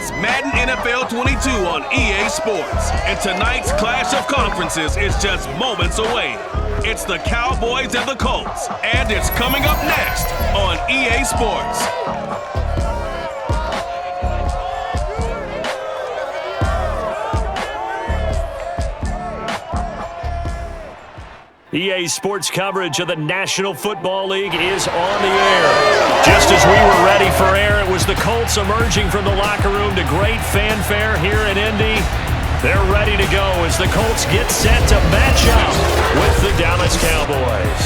It's Madden NFL 22 on EA Sports. And tonight's clash of conferences is just moments away. It's the Cowboys and the Colts. And it's coming up next on EA Sports. EA Sports coverage of the National Football League is on the air. Just as we were ready for air, it was the Colts emerging from the locker room to great fanfare here in Indy. They're ready to go as the Colts get set to match up with the Dallas Cowboys.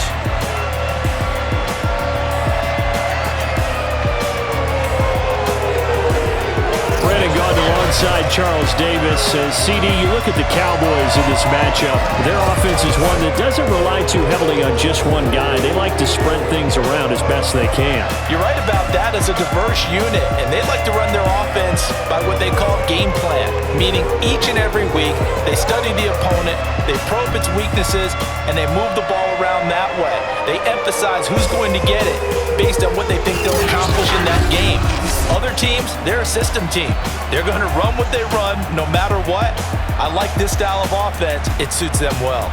Brandon Gaudin alongside Charles Davis. CD, you look at the Cowboys in this matchup. Their offense is one that doesn't rely too heavily on just one guy. They like to spread things around as best they can. You're right about that. As a diverse unit, and they like to run their offense by what they call game plan, meaning each and every week they study the opponent, they probe its weaknesses, and they move the ball around that way. They emphasize who's going to get it based on what they think they'll accomplish in that game. Other teams, they're a system team. They're going to run what they run no matter what. I like this style of offense. It suits them well.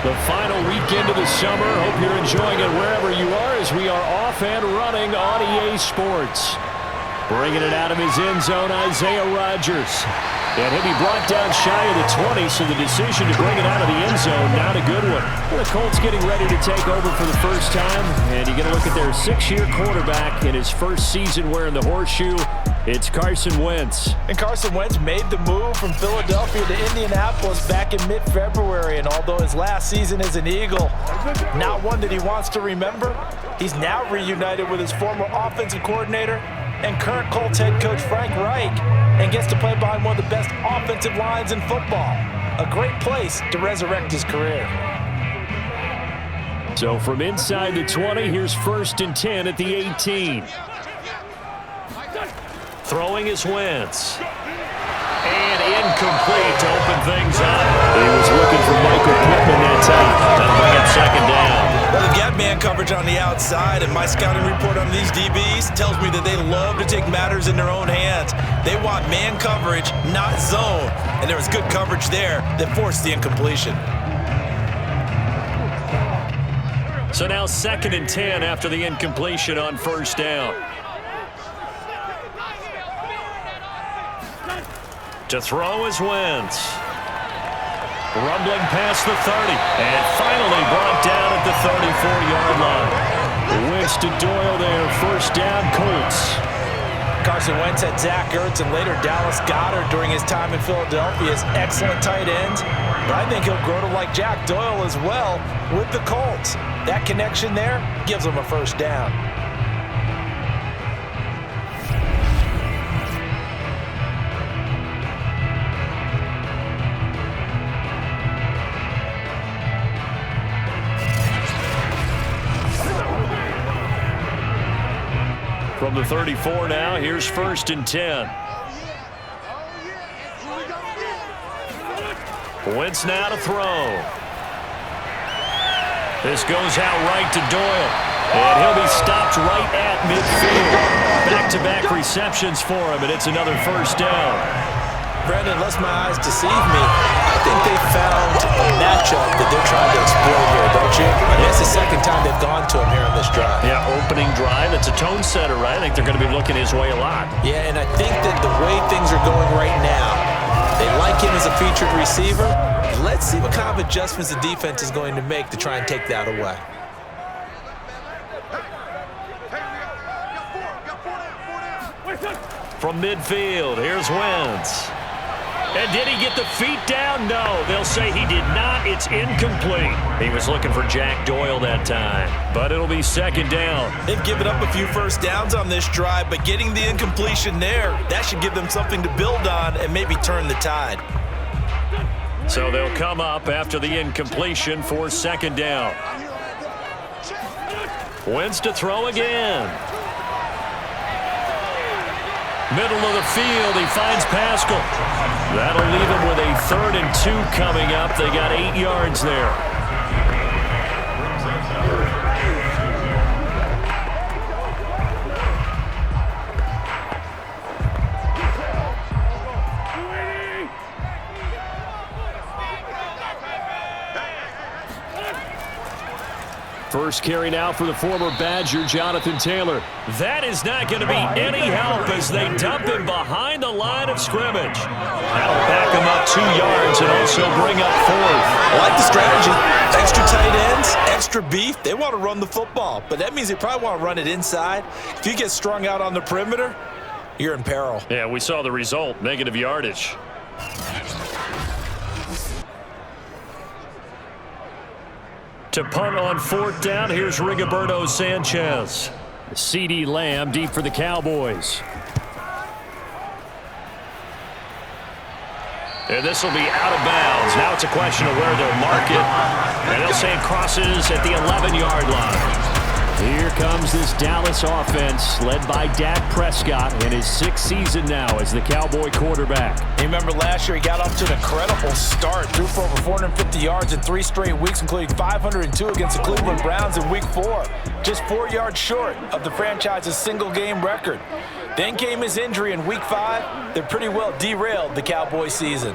The final weekend of the summer. Hope you're enjoying it wherever you are as we are off and running on EA Sports. Bringing it out of his end zone, Isaiah Rodgers. And he'll be brought down shy of the 20, so the decision to bring it out of the end zone, not a good one. The Colts getting ready to take over for the first time, and you get a look at their 6-year quarterback in his first season wearing the horseshoe. It's Carson Wentz. And Carson Wentz made the move from Philadelphia to Indianapolis back in mid-February, and although his last season as an Eagle, not one that he wants to remember, he's now reunited with his former offensive coordinator and current Colts head coach Frank Reich, and gets to play behind one of the best offensive lines in football. A great place to resurrect his career. So from inside the 20, here's 1st and 10 at the 18. Throwing is Wentz. And incomplete to open things up. He was looking for Michael Pittman that time. That'll bring up 2nd down. Well, they got man coverage on the outside, and my scouting report on these DBs tells me that they love to take matters in their own hands. They want man coverage, not zone. And there was good coverage there that forced the incompletion. So now 2nd and 10 after the incompletion on 1st down. To throw is Wentz. Rumbling past the 30. And finally brought down at the 34-yard line. Wentz to Doyle there. 1st down, Colts. Carson Wentz had Zach Ertz and later Dallas Goedert during his time in Philadelphia as excellent tight ends. But I think he'll grow to like Jack Doyle as well with the Colts. That connection there gives him a 1st down. From the 34 now, here's 1st and 10. Wentz now to throw. This goes out right to Doyle. And he'll be stopped right at midfield. Back-to-back receptions for him, and it's another 1st down. Brandon, unless my eyes deceive me, I think they found a matchup that they're trying to exploit here, don't you? I mean, it's the 2nd time they've gone to him here on this drive. Yeah, opening drive. It's a tone setter, right? I think they're going to be looking his way a lot. Yeah, and I think that the way things are going right now, they like him as a featured receiver. Let's see what kind of adjustments the defense is going to make to try and take that away. From midfield, here's Wentz. And did he get the feet down? No, they'll say he did not. It's incomplete. He was looking for Jack Doyle that time, but it'll be second down. They've given up a few first downs on this drive, but getting the incompletion there, that should give them something to build on and maybe turn the tide. So they'll come up after the incompletion for second down. Wentz to throw again. Middle of the field, he finds Pascal. That'll leave him with a 3rd and 2 coming up. They got 8 yards there. First carry now for the former Badger, Jonathan Taylor. That is not going to be any help as they dump him behind the line of scrimmage. That'll back him up 2 yards and also bring up 4th. I like the strategy. Extra tight ends, extra beef. They want to run the football, but that means they probably want to run it inside. If you get strung out on the perimeter, you're in peril. Yeah, we saw the result, negative yardage. To punt on 4th down, here's Rigoberto Sanchez. CeeDee Lamb deep for the Cowboys. And this will be out of bounds. Now it's a question of where they'll mark it. And they'll say it crosses at the 11-yard line. Here comes this Dallas offense led by Dak Prescott in his 6th season now as the Cowboy quarterback. You remember last year he got off to an incredible start, threw for over 450 yards in 3 straight weeks, including 502 against the Cleveland Browns in Week 4. Just 4 yards short of the franchise's single-game record. Then came his injury in Week 5 that pretty well derailed the Cowboy season.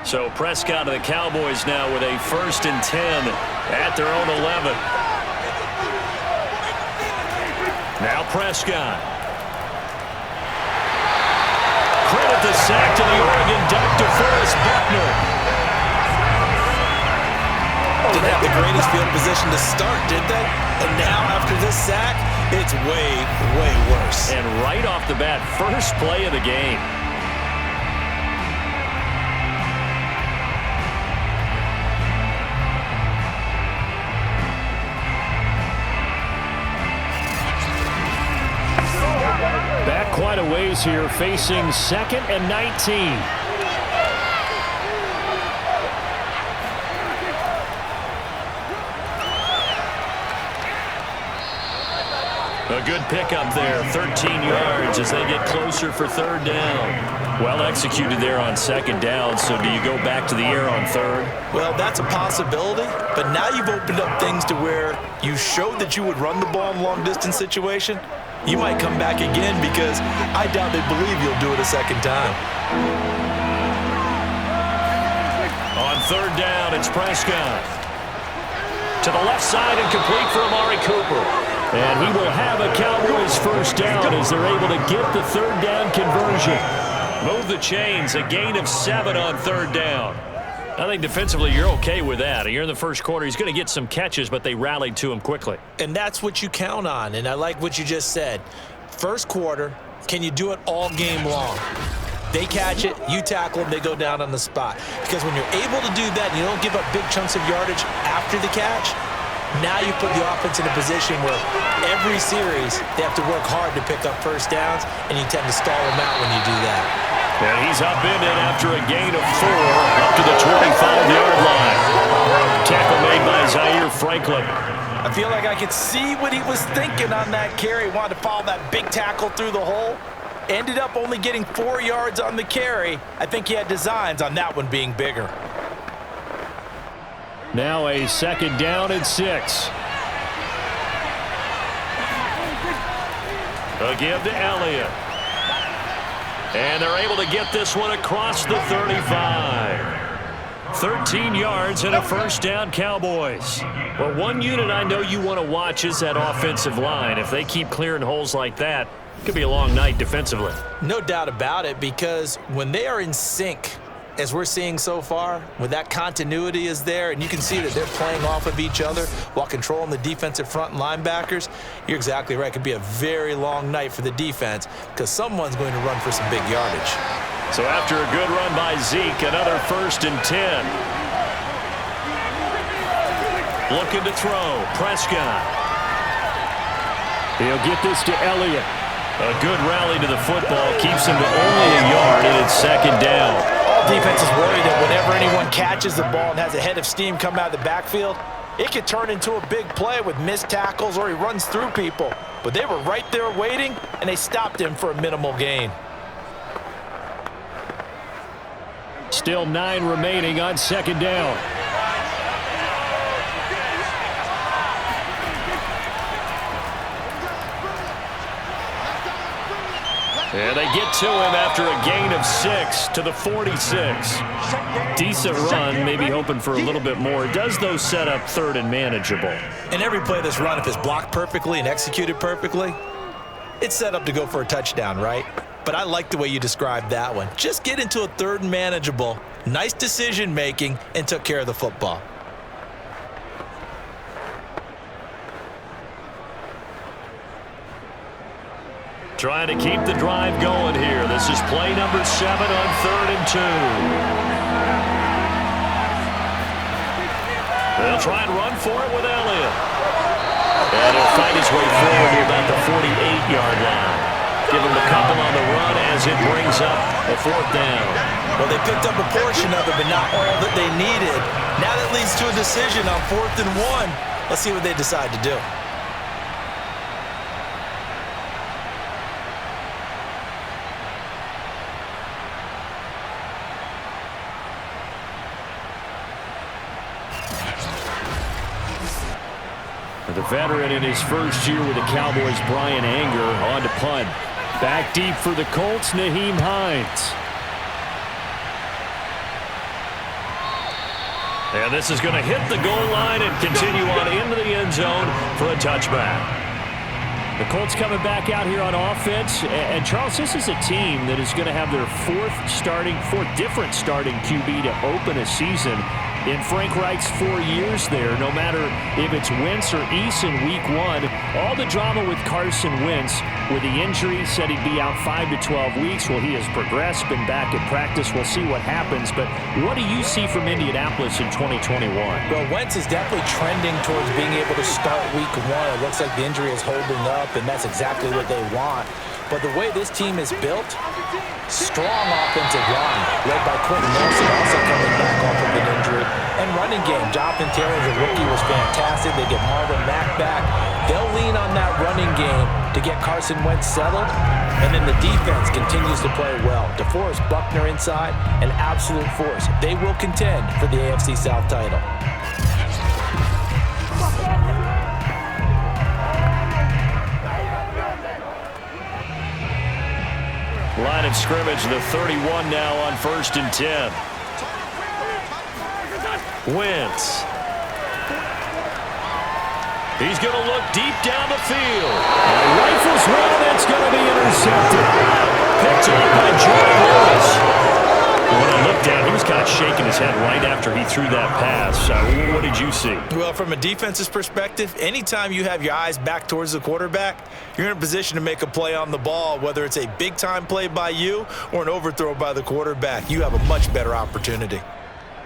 So Prescott of the Cowboys now with a 1st and 10 at their own 11. Now Prescott. Credit the sack to the Oregon Duck, DeForest Buckner. Didn't have the greatest field position to start, did they? And now after this sack, it's way, way worse. And right off the bat, first play of the game. Back quite a ways here, facing 2nd and 19. A good pickup there, 13 yards as they get closer for 3rd down. Well executed there on 2nd down, so do you go back to the air on 3rd? Well, that's a possibility, but now you've opened up things to where you showed that you would run the ball in a long-distance situation. You might come back again because I doubt they believe you'll do it a 2nd time. On 3rd down, it's Prescott. To the left side and complete for Amari Cooper. And he will have a Cowboys 1st down as they're able to get the 3rd down conversion. Move the chains, a gain of 7 on 3rd down. I think defensively you're okay with that. You're in the first quarter. He's going to get some catches, but they rallied to him quickly. And that's what you count on, and I like what you just said. First quarter, can you do it all game long? They catch it, you tackle them, they go down on the spot. Because when you're able to do that and you don't give up big chunks of yardage after the catch, now you put the offense in a position where every series they have to work hard to pick up 1st downs, and you tend to stall them out when you do that. And he's upended after a gain of 4 up to the 25-yard line. Tackle made by Zaire Franklin. I feel like I could see what he was thinking on that carry. He wanted to follow that big tackle through the hole. Ended up only getting 4 yards on the carry. I think he had designs on that one being bigger. Now a 2nd down and 6. A give to Elliott. And they're able to get this one across the 35. 13 yards and a 1st down, Cowboys. Well, one unit I know you want to watch is that offensive line. If they keep clearing holes like that, it could be a long night defensively. No doubt about it, because when they are in sync, as we're seeing so far, when that continuity is there and you can see that they're playing off of each other while controlling the defensive front and linebackers, you're exactly right. It could be a very long night for the defense because someone's going to run for some big yardage. So after a good run by Zeke, another 1st and 10. Looking to throw. Prescott. He'll get this to Elliott. A good rally to the football keeps him to only a yard, and it's 2nd down. Defense is worried that whenever anyone catches the ball and has a head of steam come out of the backfield, it could turn into a big play with missed tackles or he runs through people. But they were right there waiting, and they stopped him for a minimal gain. Still 9 remaining on 2nd down. And they get to him after a gain of 6 to the 46. Decent run, maybe hoping for a little bit more. Does, though, set up 3rd and manageable. And every play of this run, if it's blocked perfectly and executed perfectly, it's set up to go for a touchdown, right? But I like the way you described that one. Just get into a 3rd and manageable, nice decision-making, and took care of the football. Trying to keep the drive going here. This is play number 7 on 3rd and 2. They'll try and run for it with Elliott. And he'll find his way forward to about the 48-yard line. Give him a couple on the run as it brings up a 4th down. Well, they picked up a portion of it, but not all that they needed. Now that leads to a decision on 4th and 1. Let's see what they decide to do. The veteran in his first year with the Cowboys, Brian Anger, on to punt. Back deep for the Colts, Nyheim Hines. And this is going to hit the goal line and continue on into the end zone for a touchback. The Colts coming back out here on offense. And Charles, this is a team that is going to have their 4th different starting QB to open a season. In Frank Reich's 4 years there, no matter if it's Wentz or East in week 1, all the drama with Carson Wentz with the injury, said he'd be out 5 to 12 weeks. Well, he has progressed, been back at practice. We'll see what happens. But what do you see from Indianapolis in 2021? Well, Wentz is definitely trending towards being able to start week 1. It looks like the injury is holding up, and that's exactly what they want. But the way this team is built, strong offensive line, led by Quentin Nelson, also coming back off of an injury. And running game, Jonathan Taylor, the rookie, was fantastic. They get Marvin Mack back. They'll lean on that running game to get Carson Wentz settled. And then the defense continues to play well. DeForest Buckner inside, an absolute force. They will contend for the AFC South title. Line of scrimmage, the 31 now on 1st and 10. Wentz. He's going to look deep down the field. And rifles one, it's going to be intercepted. Picked up by Jordan Lewis. When I looked at, he was kind of shaking his head right after he threw that pass. What did you see? Well, from a defense's perspective, anytime you have your eyes back towards the quarterback, you're in a position to make a play on the ball, whether it's a big-time play by you or an overthrow by the quarterback. You have a much better opportunity.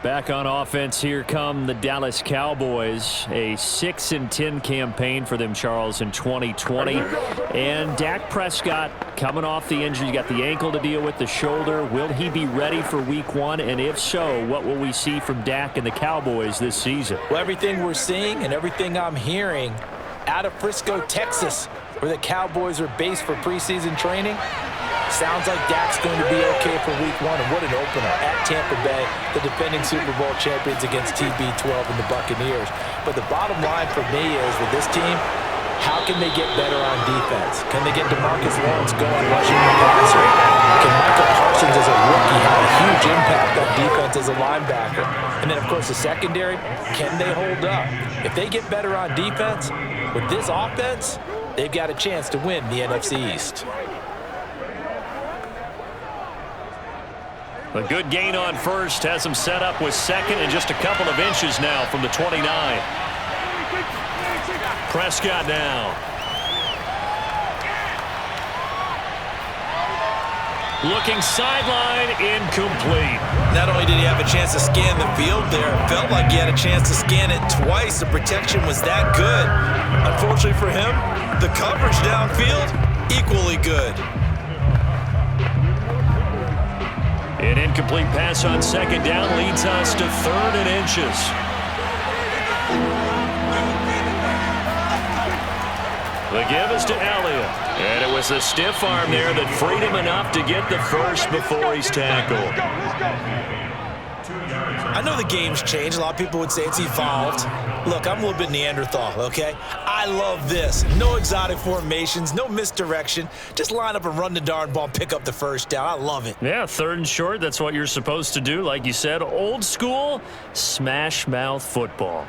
Back on offense, here come the Dallas Cowboys. A 6-10 campaign for them, Charles, in 2020. And Dak Prescott coming off the injury. You got the ankle to deal with, the shoulder. Will he be ready for week 1? And if so, what will we see from Dak and the Cowboys this season? Well, everything we're seeing and everything I'm hearing out of Frisco, Texas, where the Cowboys are based for preseason training, sounds like Dak's going to be okay for week 1, and what an opener at Tampa Bay, the defending Super Bowl champions against TB12 and the Buccaneers. But the bottom line for me is, with this team, how can they get better on defense? Can they get DeMarcus Lawrence going, rushing the passer? Can Michael Parsons as a rookie have a huge impact on defense as a linebacker? And then, of course, the secondary, can they hold up? If they get better on defense, with this offense, they've got a chance to win the NFC East. A good gain on first has him set up with second and just a couple of inches now from the 29. Prescott now. Looking sideline, incomplete. Not only did he have a chance to scan the field there, it felt like he had a chance to scan it twice. The protection was that good. Unfortunately for him, the coverage downfield, equally good. An incomplete pass on second down leads us to 3rd and inches. The give is to Elliott. And it was the stiff arm there that freed him enough to get the first before he's tackled. I know the game's changed. A lot of people would say it's evolved. Look, I'm a little bit Neanderthal, okay? I love this. No exotic formations, no misdirection. Just line up and run the darn ball, pick up the first down. I love it. Yeah, 3rd and short, that's what you're supposed to do. Like you said, old school, smash mouth football.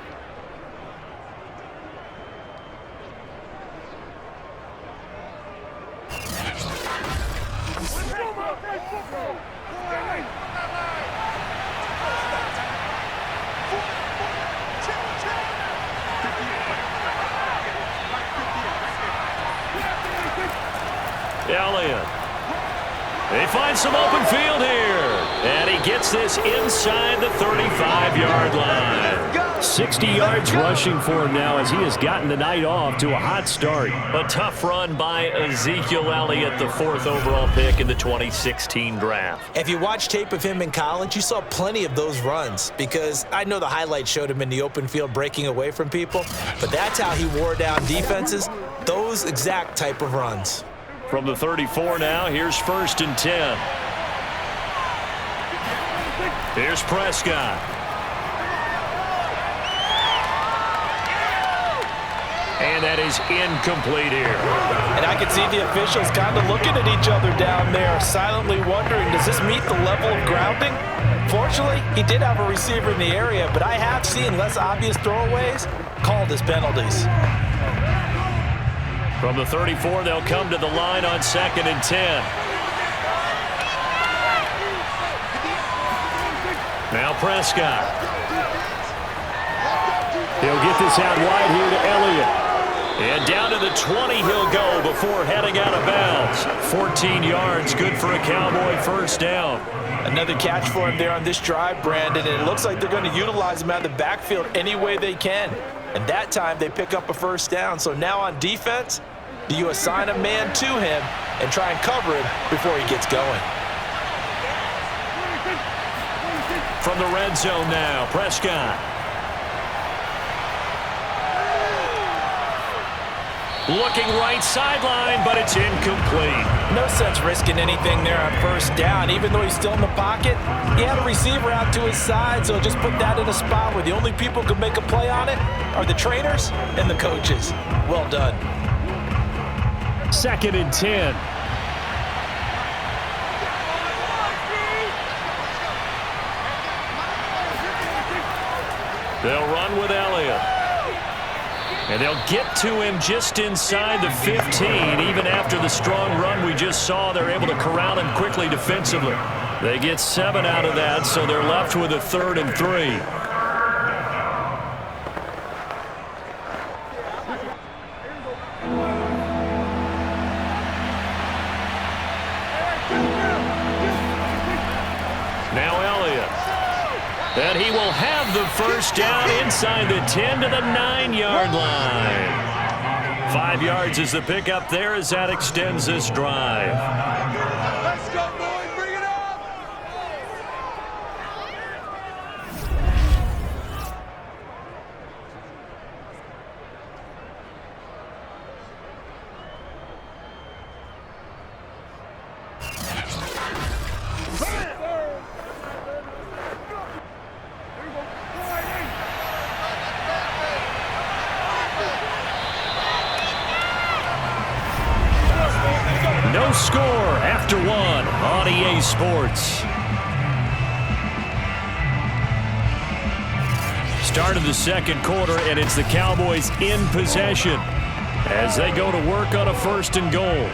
Elliott. They find some open field here. And he gets this inside the 35-yard line. 60 yards rushing for him now as he has gotten the night off to a hot start. A tough run by Ezekiel Elliott, the 4th overall pick in the 2016 draft. If you watch tape of him in college, you saw plenty of those runs because I know the highlights showed him in the open field breaking away from people, but that's how he wore down defenses, those exact type of runs. From the 34 now, here's 1st and 10. Here's Prescott. And that is incomplete here. And I can see the officials kind of looking at each other down there, silently wondering, does this meet the level of grounding? Fortunately, he did have a receiver in the area, but I have seen less obvious throwaways called as penalties. From the 34, they'll come to the line on 2nd and 10. Now Prescott. He'll get this out wide here to Elliott. And down to the 20 he'll go before heading out of bounds. 14 yards, good for a Cowboy first down. Another catch for him there on this drive, Brandon, and it looks like they're going to utilize him out of the backfield any way they can. And that time they pick up a first down. So now on defense, do you assign a man to him and try and cover him before he gets going? From the red zone now, Prescott. Looking right sideline, but it's incomplete. No sense risking anything there on first down. Even though he's still in the pocket, he had a receiver out to his side, so just put that in a spot where the only people who can make a play on it are the trainers and the coaches. Well done. 2nd and 10. They'll run with Elliott. And they'll get to him just inside the 15. Even after the strong run we just saw, they're able to corral him quickly defensively. They get 7 out of that, so they're left with a 3rd and 3. And he will have the first down inside the 10 to the 9-yard line. 5 yards is the pickup there as that extends this drive. Let's go, boys. Bring it up. No score after 1 on EA Sports. Start of the second quarter, and it's the Cowboys in possession as they go to work on a 1st and goal.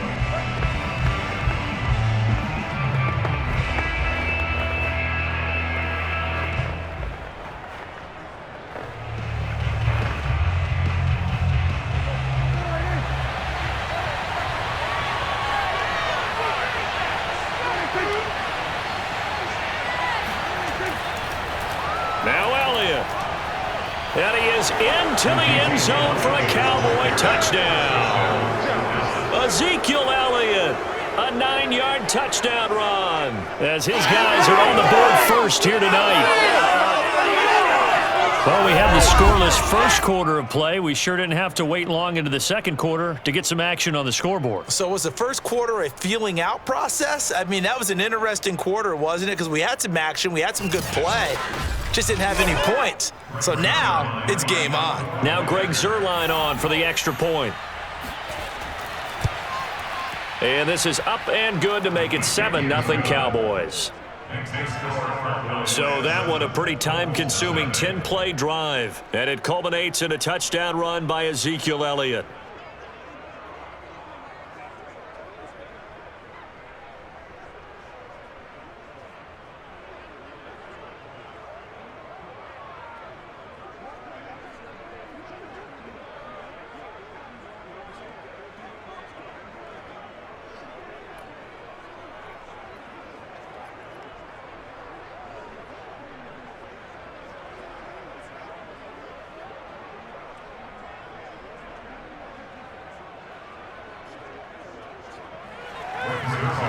And he is into the end zone for a Cowboy touchdown. Ezekiel Elliott, a 9-yard touchdown run, as his guys are on the board first here tonight. Well, we have the scoreless first quarter of play. We sure didn't have to wait long into the second quarter to get some action on the scoreboard. So was the first quarter a feeling out process? I mean, that was an interesting quarter, wasn't it? Because we had some action, we had some good play, just didn't have any points. So now it's game on. Now Greg Zuerlein on for the extra point. And this is up and good to make it 7-0 Cowboys. So that one a pretty time-consuming 10-play drive. And it culminates in a touchdown run by Ezekiel Elliott.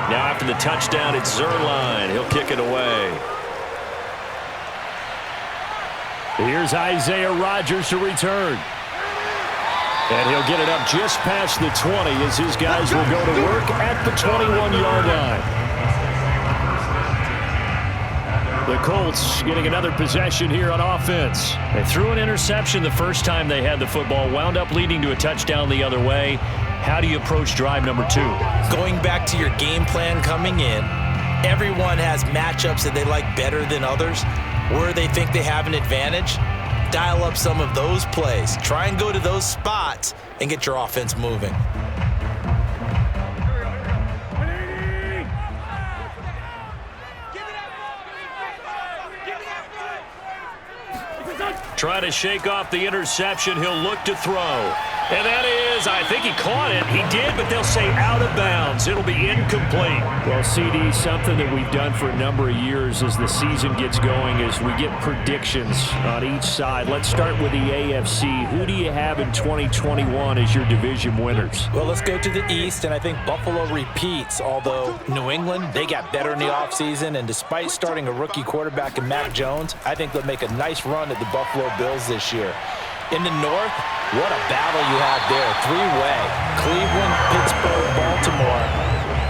Now after the touchdown, it's Zuerlein. He'll kick it away. Here's Isaiah Rodgers to return. And he'll get it up just past the 20 as his guys will go to work at the 21-yard line. The Colts getting another possession here on offense. They threw an interception the first time they had the football, wound up leading to a touchdown the other way. How do you approach drive number 2? Going back to your game plan coming in, everyone has matchups that they like better than others, where they think they have an advantage. Dial up some of those plays. Try and go to those spots and get your offense moving. Try to shake off the interception. He'll look to throw. And that is, I think he caught it. He did, but they'll say out of bounds. It'll be incomplete. Well, CD, something that we've done for a number of years as the season gets going is we get predictions on each side. Let's start with the AFC. Who do you have in 2021 as your division winners? Well, let's go to the East, and I think Buffalo repeats, although New England, they got better in the offseason, and despite starting a rookie quarterback in Mac Jones, I think they'll make a nice run at the Buffalo Bills this year. In the North, what a battle you have there. 3-way. Cleveland, Pittsburgh, Baltimore.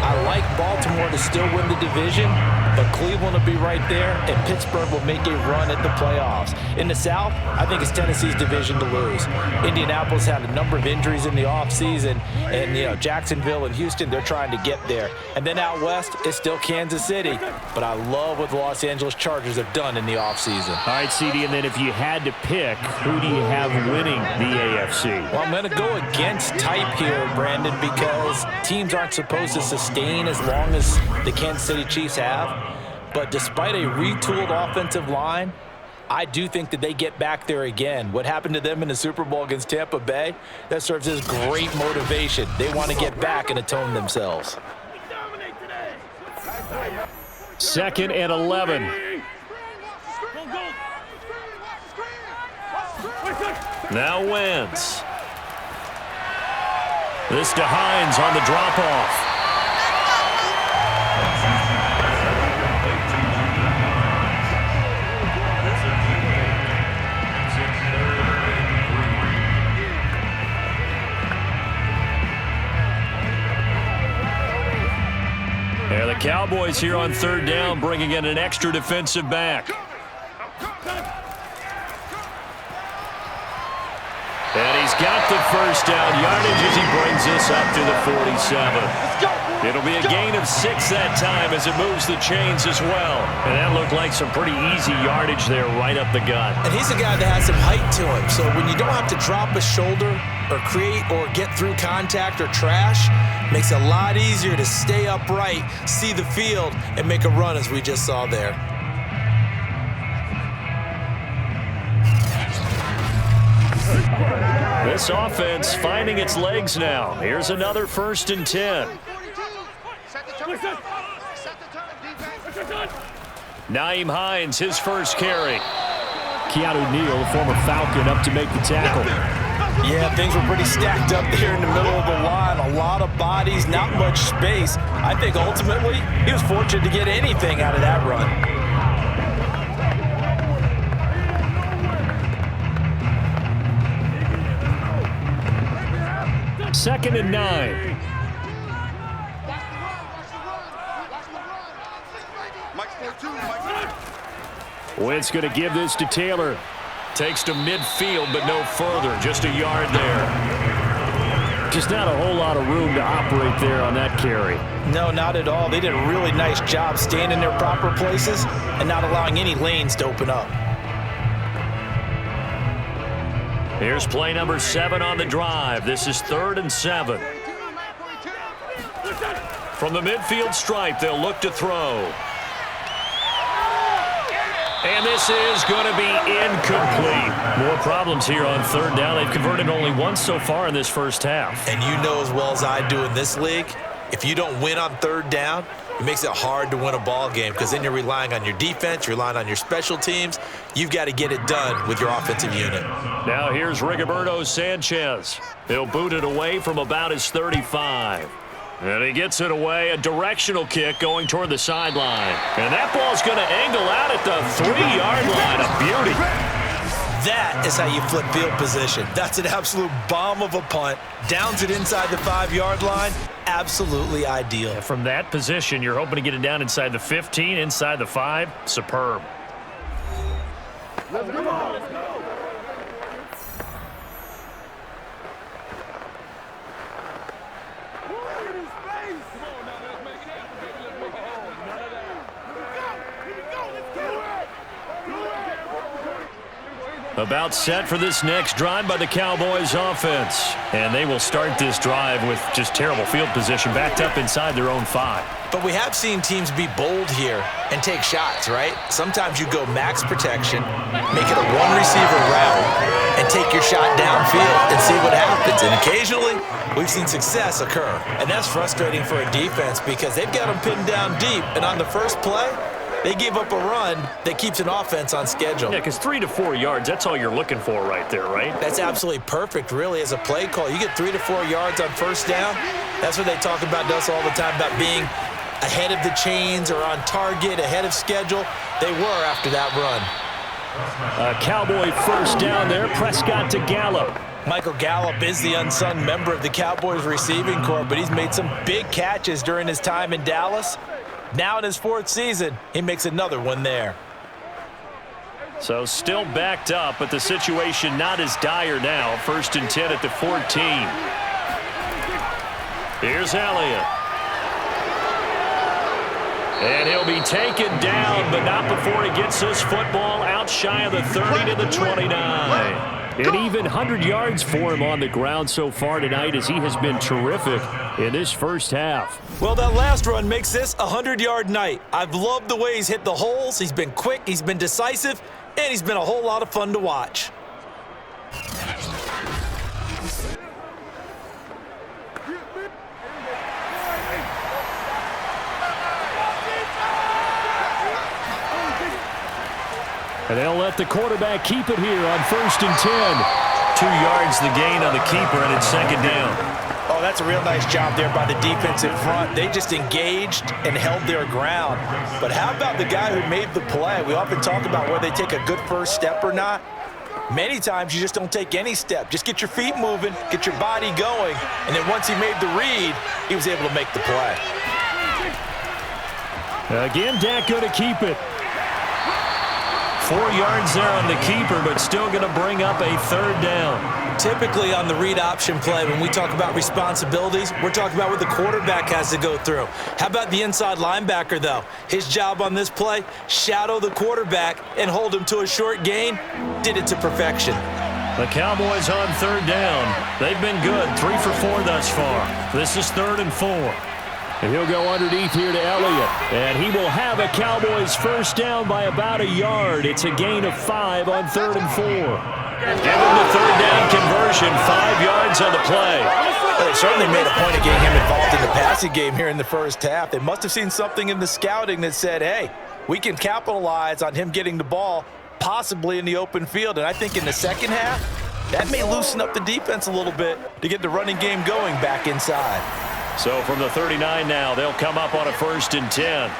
I like Baltimore to still win the division, but Cleveland will be right there, and Pittsburgh will make a run at the playoffs. In the South, I think it's Tennessee's division to lose. Indianapolis had a number of injuries in the offseason, and, Jacksonville and Houston, they're trying to get there. And then out West, it's still Kansas City, but I love what the Los Angeles Chargers have done in the offseason. All right, CD, and then if you had to pick, who do you have winning the AFC? Well, I'm going to go against type here, Brandon, because teams aren't supposed to sustain as long as the Kansas City Chiefs have. But despite a retooled offensive line, I do think that they get back there again. What happened to them in the Super Bowl against Tampa Bay, that serves as great motivation. They want to get back and atone themselves. 2nd and 11. Now Wentz. This to Hines on the drop-off. Yeah, the Cowboys here on 3rd down, bringing in an extra defensive back. And he's got the first down yardage as he brings this up to the 47. It'll be a gain of 6 that time as it moves the chains as well. And that looked like some pretty easy yardage there right up the gut. And he's a guy that has some height to him. So when you don't have to drop a shoulder or create or get through contact or trash, makes it a lot easier to stay upright, see the field, and make a run as we just saw there. This offense finding its legs now. Here's another 1st and 10. Nyheim Hines, his first carry. Keanu Neal, the former Falcon, up to make the tackle. Yeah, things were pretty stacked up there in the middle of the line. A lot of bodies, not much space. I think ultimately he was fortunate to get anything out of that run. Second and 9. Wentz going to give this to Taylor. Takes to midfield, but no further. Just a yard there. Just not a whole lot of room to operate there on that carry. No, not at all. They did a really nice job staying in their proper places and not allowing any lanes to open up. Here's play number 7 on the drive. This is 3rd and 7. From the midfield stripe, they'll look to throw. And this is going to be incomplete. More problems here on 3rd down. They've converted only once so far in this first half. And you know as well as I do in this league, if you don't win on 3rd down, it makes it hard to win a ball game because then you're relying on your defense, you're relying on your special teams. You've got to get it done with your offensive unit. Now here's Rigoberto Sanchez. He'll boot it away from about his 35. And he gets it away, a directional kick going toward the sideline. And that ball's going to angle out at the 3-yard line. A beauty. That is how you flip field position. That's an absolute bomb of a punt. Downs it inside the 5-yard line. Absolutely ideal. And from that position, you're hoping to get it down inside the 15, inside the 5. Superb. Let's go. Let's go. About set for this next drive by the Cowboys offense. And they will start this drive with just terrible field position, backed up inside their own 5. But we have seen teams be bold here and take shots, right? Sometimes you go max protection, make it a one-receiver route, and take your shot downfield and see what happens. And occasionally, we've seen success occur. And that's frustrating for a defense because they've got them pinned down deep. And on the first play, they give up a run that keeps an offense on schedule. Yeah, because 3 to 4 yards, that's all you're looking for right there, right? That's absolutely perfect, really, as a play call. You get 3 to 4 yards on first down. That's what they talk about us all the time, about being ahead of the chains or on target, ahead of schedule. They were after that run. A Cowboy first down there. Prescott to Gallup. Michael Gallup is the unsung member of the Cowboys receiving corps, but he's made some big catches during his time in Dallas. Now in his 4th season, he makes another one there. So still backed up, but the situation not as dire now. 1st and 10 at the 14. Here's Elliott. And he'll be taken down, but not before he gets this football out shy of the 30 to the 29. And even 100 yards for him on the ground so far tonight as he has been terrific in this first half. Well, that last run makes this a 100-yard night. I've loved the way he's hit the holes. He's been quick, he's been decisive, and he's been a whole lot of fun to watch. And they'll let the quarterback keep it here on 1st and 10. 2 yards the gain on the keeper, and it's 2nd down. Oh, that's a real nice job there by the defensive front. They just engaged and held their ground. But how about the guy who made the play? We often talk about whether they take a good first step or not. Many times you just don't take any step. Just get your feet moving, get your body going, and then once he made the read, he was able to make the play. Again, Dak going to keep it. 4 yards there on the keeper, but still going to bring up a 3rd down. Typically on the read option play, when we talk about responsibilities, we're talking about what the quarterback has to go through. How about the inside linebacker, though? His job on this play, shadow the quarterback and hold him to a short gain. Did it to perfection. The Cowboys on 3rd down. They've been good, 3 for 4 thus far. This is 3rd and 4. And he'll go underneath here to Elliott. And he will have a Cowboys first down by about a yard. It's a gain of 5 on 3rd and 4. Give him the 3rd down conversion, 5 yards on the play. Well, they certainly made a point of getting him involved in the passing game here in the first half. They must have seen something in the scouting that said, hey, we can capitalize on him getting the ball possibly in the open field. And I think in the second half, that may loosen up the defense a little bit to get the running game going back inside. So from the 39 now, they'll come up on a 1st and 10.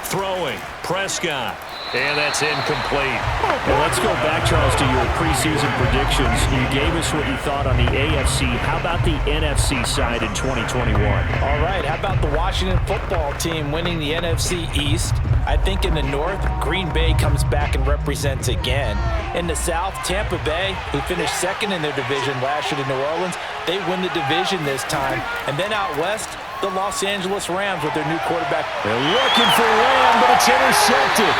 Throwing, Prescott. And that's incomplete. Well, let's go back, Charles, to your preseason predictions. You gave us what you thought on the AFC. How about the NFC side in 2021? All right, how about the Washington football team winning the NFC East? I think in the North, Green Bay comes back and represents again. In the South, Tampa Bay, who finished second in their division last year to New Orleans, they win the division this time. And then out West, the Los Angeles Rams with their new quarterback. They're looking for Lamb, but it's intercepted.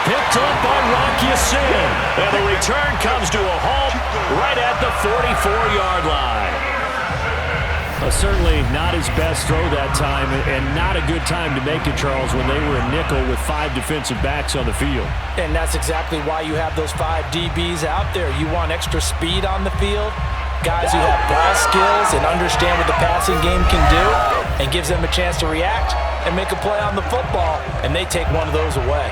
Picked up by Rocky Sin. And the return comes to a halt right at the 44-yard line. Certainly not his best throw that time, and not a good time to make it, Charles, when they were a nickel with 5 defensive backs on the field. And that's exactly why you have those 5 DBs out there. You want extra speed on the field, guys who have ball skills and understand what the passing game can do, and gives them a chance to react and make a play on the football, and they take one of those away.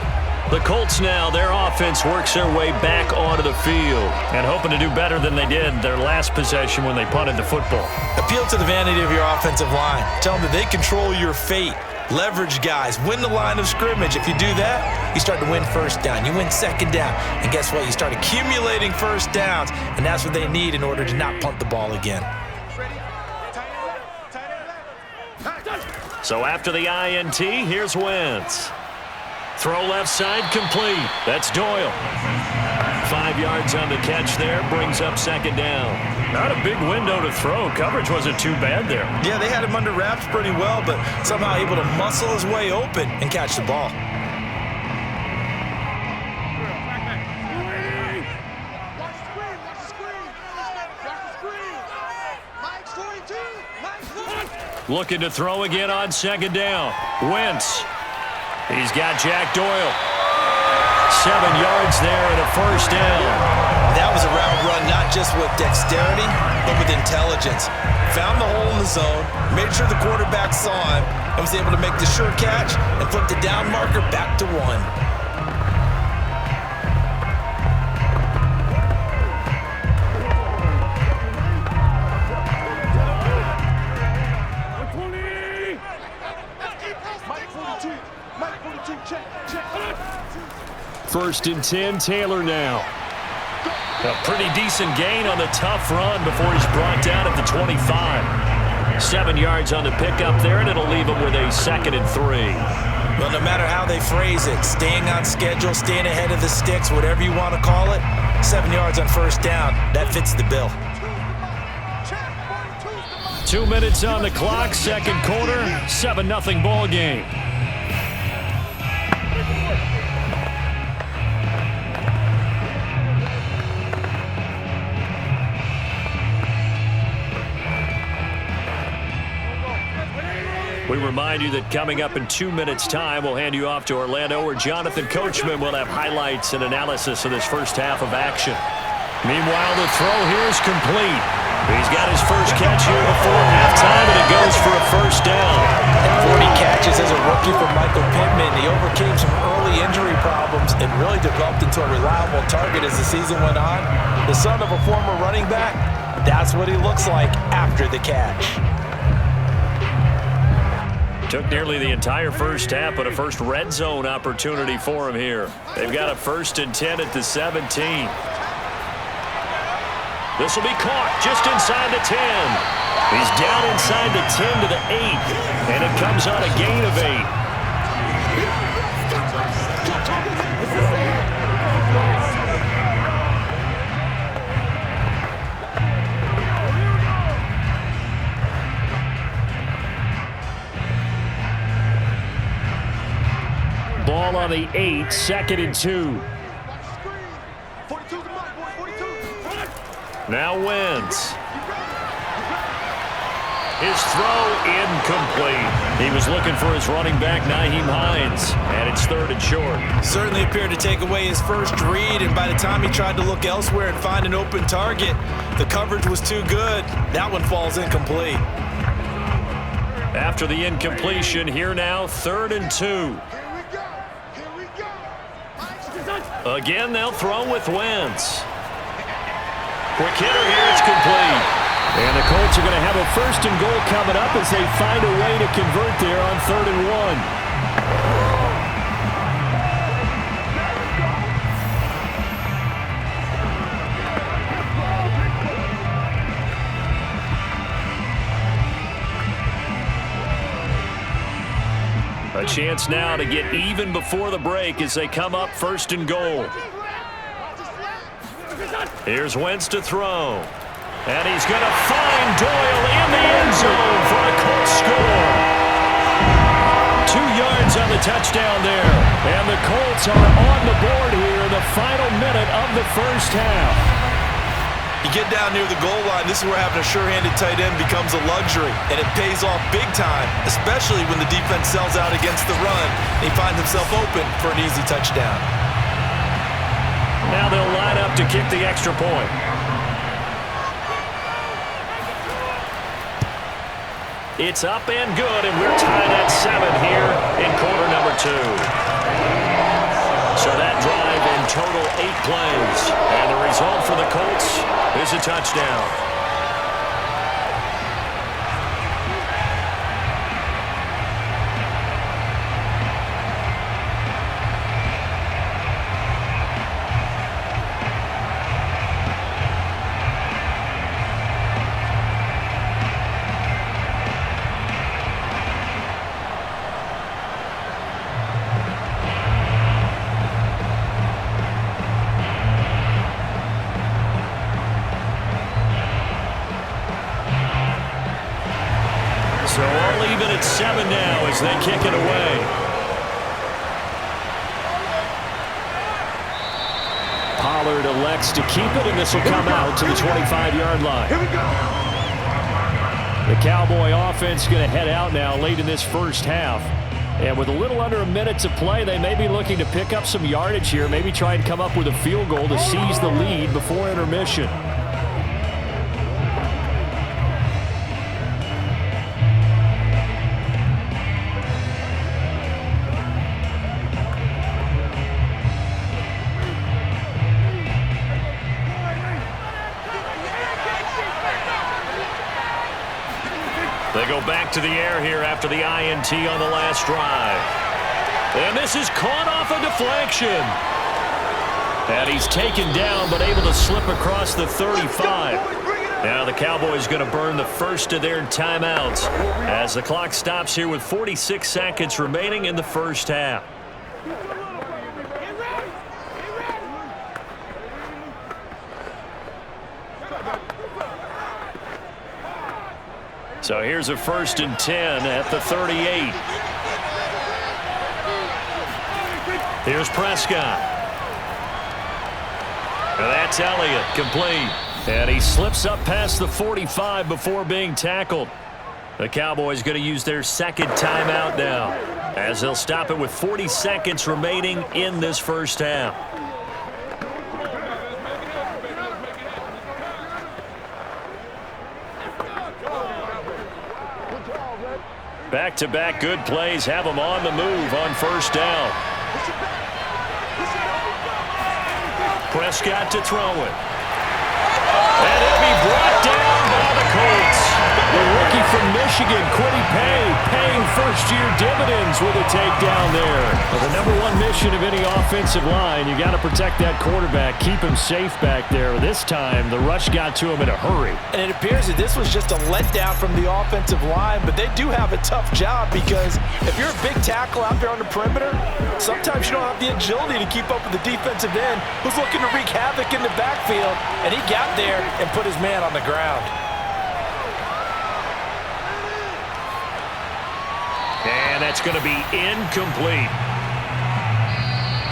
The Colts now, their offense works their way back onto the field and hoping to do better than they did their last possession when they punted the football. Appeal to the vanity of your offensive line. Tell them that they control your fate. Leverage guys. Win the line of scrimmage. If you do that, you start to win first down. You win second down. And guess what? You start accumulating first downs. And that's what they need in order to not punt the ball again. So after the INT, here's Wentz. Throw left side complete. That's Doyle. 5 yards on the catch there. Brings up second down. Not a big window to throw. Coverage wasn't too bad there. Yeah, they had him under wraps pretty well, but somehow able to muscle his way open and catch the ball. Looking to throw again on second down. Wentz. He's got Jack Doyle. 7 yards there and a first down. That was a route run, not just with dexterity, but with intelligence. Found the hole in the zone, made sure the quarterback saw him, and was able to make the sure catch and flip the down marker back to 1. First and 10, Taylor now. A pretty decent gain on the tough run before he's brought down at the 25. 7 yards on the pickup there, and it'll leave him with a 2nd and 3. Well, no matter how they phrase it, staying on schedule, staying ahead of the sticks, whatever you want to call it, 7 yards on first down, that fits the bill. 2 minutes on the clock, second quarter, 7-0 ball game. We remind you that coming up in 2 minutes' time, we'll hand you off to Orlando, where Jonathan Coachman will have highlights and analysis of this first half of action. Meanwhile, the throw here is complete. He's got his first catch here before halftime, and it goes for a first down. And 40 catches as a rookie for Michael Pittman. He overcame some early injury problems and really developed into a reliable target as the season went on. The son of a former running back, that's what he looks like after the catch. Took nearly the entire first half, but a first red zone opportunity for him here. They've got a 1st and 10 at the 17. This will be caught just inside the 10. He's down inside the 10 to the 8, and it comes on a gain of 8. Ball on the 8, 2nd and 2. Now Wentz. His throw incomplete. He was looking for his running back, Nyheim Hines, and it's 3rd and short. Certainly appeared to take away his first read, and by the time he tried to look elsewhere and find an open target, the coverage was too good. That one falls incomplete. After the incompletion, here now, 3rd and 2. Again, they'll throw with Wentz. Quick hitter here, it's complete. And the Colts are going to have a 1st and goal coming up as they find a way to convert there on 3rd and 1. A chance now to get even before the break as they come up 1st and goal. Here's Wentz to throw. And he's going to find Doyle in the end zone for a Colts score. 2 yards on the touchdown there. And the Colts are on the board here in the final minute of the first half. You get down near the goal line, this is where having a sure-handed tight end becomes a luxury, and it pays off big time, especially when the defense sells out against the run. He finds himself open for an easy touchdown. Now they'll line up to kick the extra point. It's up and good, and we're tied at 7 here in quarter number 2. So that drive in total 8 plays. And the result for the Colts is a touchdown. So all even at 7 now as they kick it away. Pollard elects to keep it, and this will come out to the 25-yard line. The Cowboy offense going to head out now late in this first half. And with a little under a minute to play, they may be looking to pick up some yardage here, maybe try and come up with a field goal to seize the lead before intermission. They go back to the air here after the INT on the last drive. And this is caught off a deflection. And he's taken down but able to slip across the 35. Now the Cowboys going to burn the first of their timeouts as the clock stops here with 46 seconds remaining in the first half. So here's a 1st and 10 at the 38. Here's Prescott. And that's Elliott, complete. And he slips up past the 45 before being tackled. The Cowboys going to use their second timeout now as they'll stop it with 40 seconds remaining in this first half. Back-to-back good plays have them on the move on first down. Prescott to throw it. And he'll be brought down by the Colts. The rookie from Michigan, Kwity Paye, paying first-year dividends with a takedown there. Well, the number one mission of any offensive line, you got to protect that quarterback, keep him safe back there. This time, the rush got to him in a hurry. And it appears that this was just a letdown from the offensive line, but they do have a tough job because if you're a big tackle out there on the perimeter, sometimes you don't have the agility to keep up with the defensive end who's looking to wreak havoc in the backfield, and he got there and put his man on the ground. And that's going to be incomplete.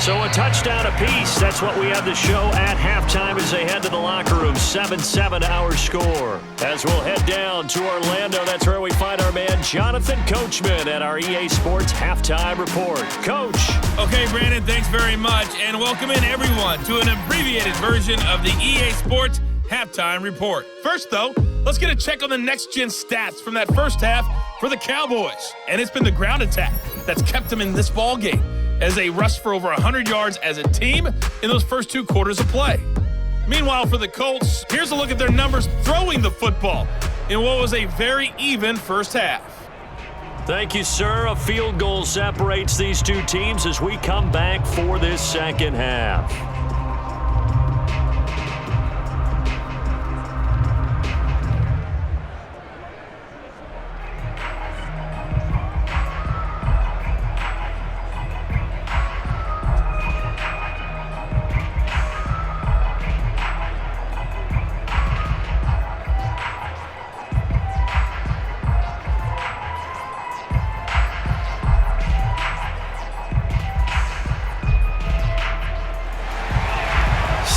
So a touchdown apiece. That's what we have to show at halftime as they head to the locker room. 7-7 our score. As we'll head down to Orlando, that's where we find our man Jonathan Coachman at our EA Sports Halftime Report. Coach. Okay, Brandon, thanks very much. And welcome in everyone to an abbreviated version of the EA Sports Halftime Report. First, though, let's get a check on the next-gen stats from that first half for the Cowboys. And it's been the ground attack that's kept them in this ball game. as they rushed for over 100 yards as a team in those first 2 quarters of play. Meanwhile, for the Colts, here's a look at their numbers throwing the football in what was a very even first half. Thank you, sir. A field goal separates these two teams as we come back for this second half.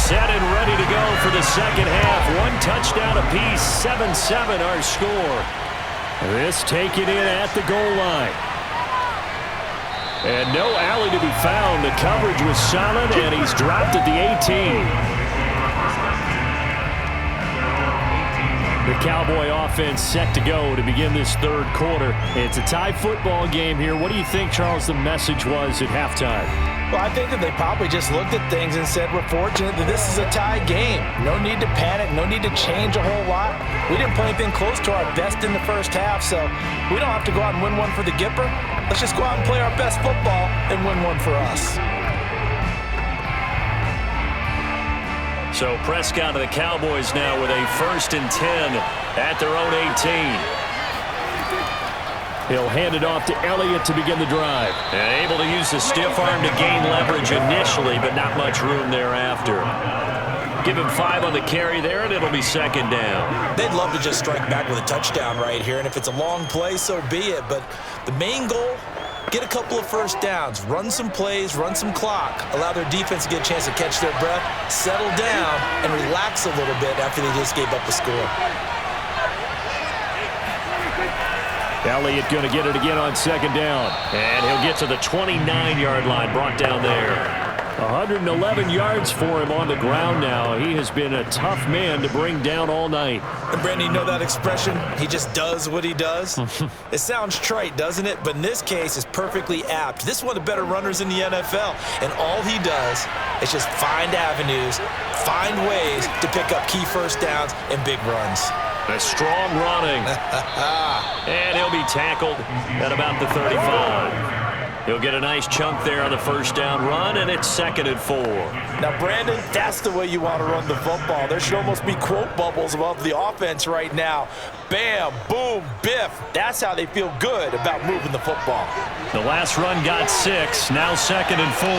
Set and ready to go for the second half. 1 touchdown apiece, 7-7 our score. This taken in at the goal line. And no alley to be found. The coverage was solid, and he's dropped at the 18. The Cowboy offense set to go to begin this third quarter. It's a tie football game here. What do you think, Charles, the message was at halftime? Well, I think that they probably just looked at things and said, we're fortunate that this is a tie game. No need to panic, no need to change a whole lot. We didn't play anything close to our best in the first half, so we don't have to go out and win one for the Gipper. Let's just go out and play our best football and win one for us. So Prescott of the Cowboys now with a 1st and 10 at their own 18. He'll hand it off to Elliott to begin the drive. And able to use the stiff arm to gain leverage initially, but not much room thereafter. Give him 5 on the carry there, and it'll be second down. They'd love to just strike back with a touchdown right here, and if it's a long play, so be it. But the main goal, get a couple of first downs, run some plays, run some clock, allow their defense to get a chance to catch their breath, settle down, and relax a little bit after they just gave up a score. Elliott going to get it again on second down. And he'll get to the 29-yard line, brought down there. 111 yards for him on the ground now. He has been a tough man to bring down all night. And Brandon, you know that expression? He just does what he does. It sounds trite, doesn't it? But in this case, it's perfectly apt. This is one of the better runners in the NFL. And all he does is just find avenues, find ways to pick up key first downs and big runs. A strong running. And he'll be tackled at about the 35. He'll get a nice chunk there on the first down run, and it's 2nd and 4. Now, Brandon, that's the way you want to run the football. There should almost be quote bubbles above the offense right now. Bam, boom, biff. That's how they feel good about moving the football. The last run got 6, now 2nd and 4.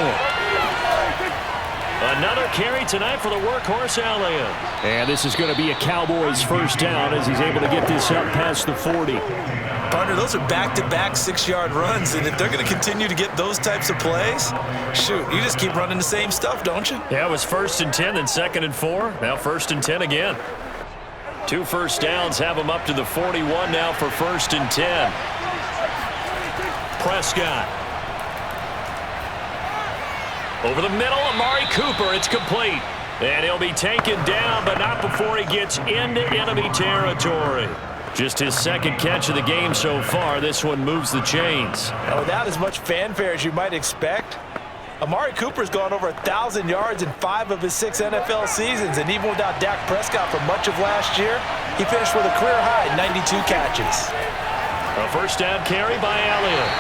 Another carry tonight for the workhorse, Elliott. And this is going to be a Cowboys first down as he's able to get this up past the 40. Partner, those are back-to-back 6-yard runs, and if they're going to continue to get those types of plays, shoot, you just keep running the same stuff, don't you? Yeah, it was 1st and 10, then 2nd and 4, now 1st and 10 again. 2 first downs have them up to the 41 now for 1st and 10. Prescott. Over the middle, Amari Cooper, it's complete. And he'll be taken down, but not before he gets into enemy territory. Just his 2nd catch of the game so far. This one moves the chains. Now, without as much fanfare as you might expect, Amari Cooper's gone over 1,000 yards in 5 of his 6 NFL seasons, and even without Dak Prescott for much of last year, he finished with a career-high 92 catches. A first down carry by Elliott.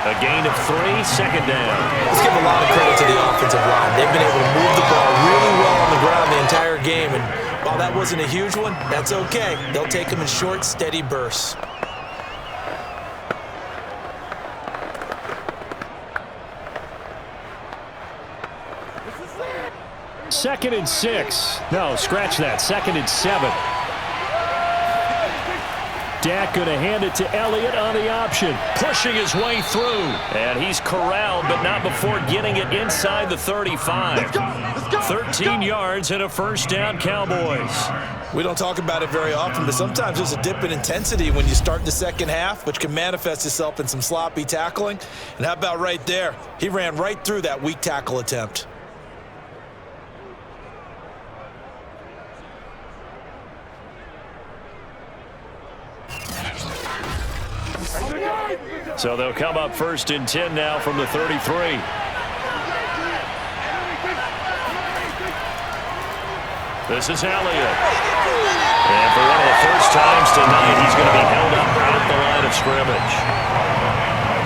A gain of 3, 2nd down. Let's give a lot of credit to the offensive line. They've been able to move the ball really well on the ground the entire game, and while that wasn't a huge one, that's okay. They'll take them in short, steady bursts. Second and 6. No, scratch that. 2nd and 7. Dak going to hand it to Elliott on the option. Pushing his way through. And he's corralled, but not before getting it inside the 35. Let's go, 13 yards and a first down, Cowboys. We don't talk about it very often, but sometimes there's a dip in intensity when you start the second half, which can manifest itself in some sloppy tackling. And how about right there? He ran right through that weak tackle attempt. So they'll come up 1st and 10 now from the 33. This is Elliott. And for one of the first times tonight, he's going to be held up at the line of scrimmage.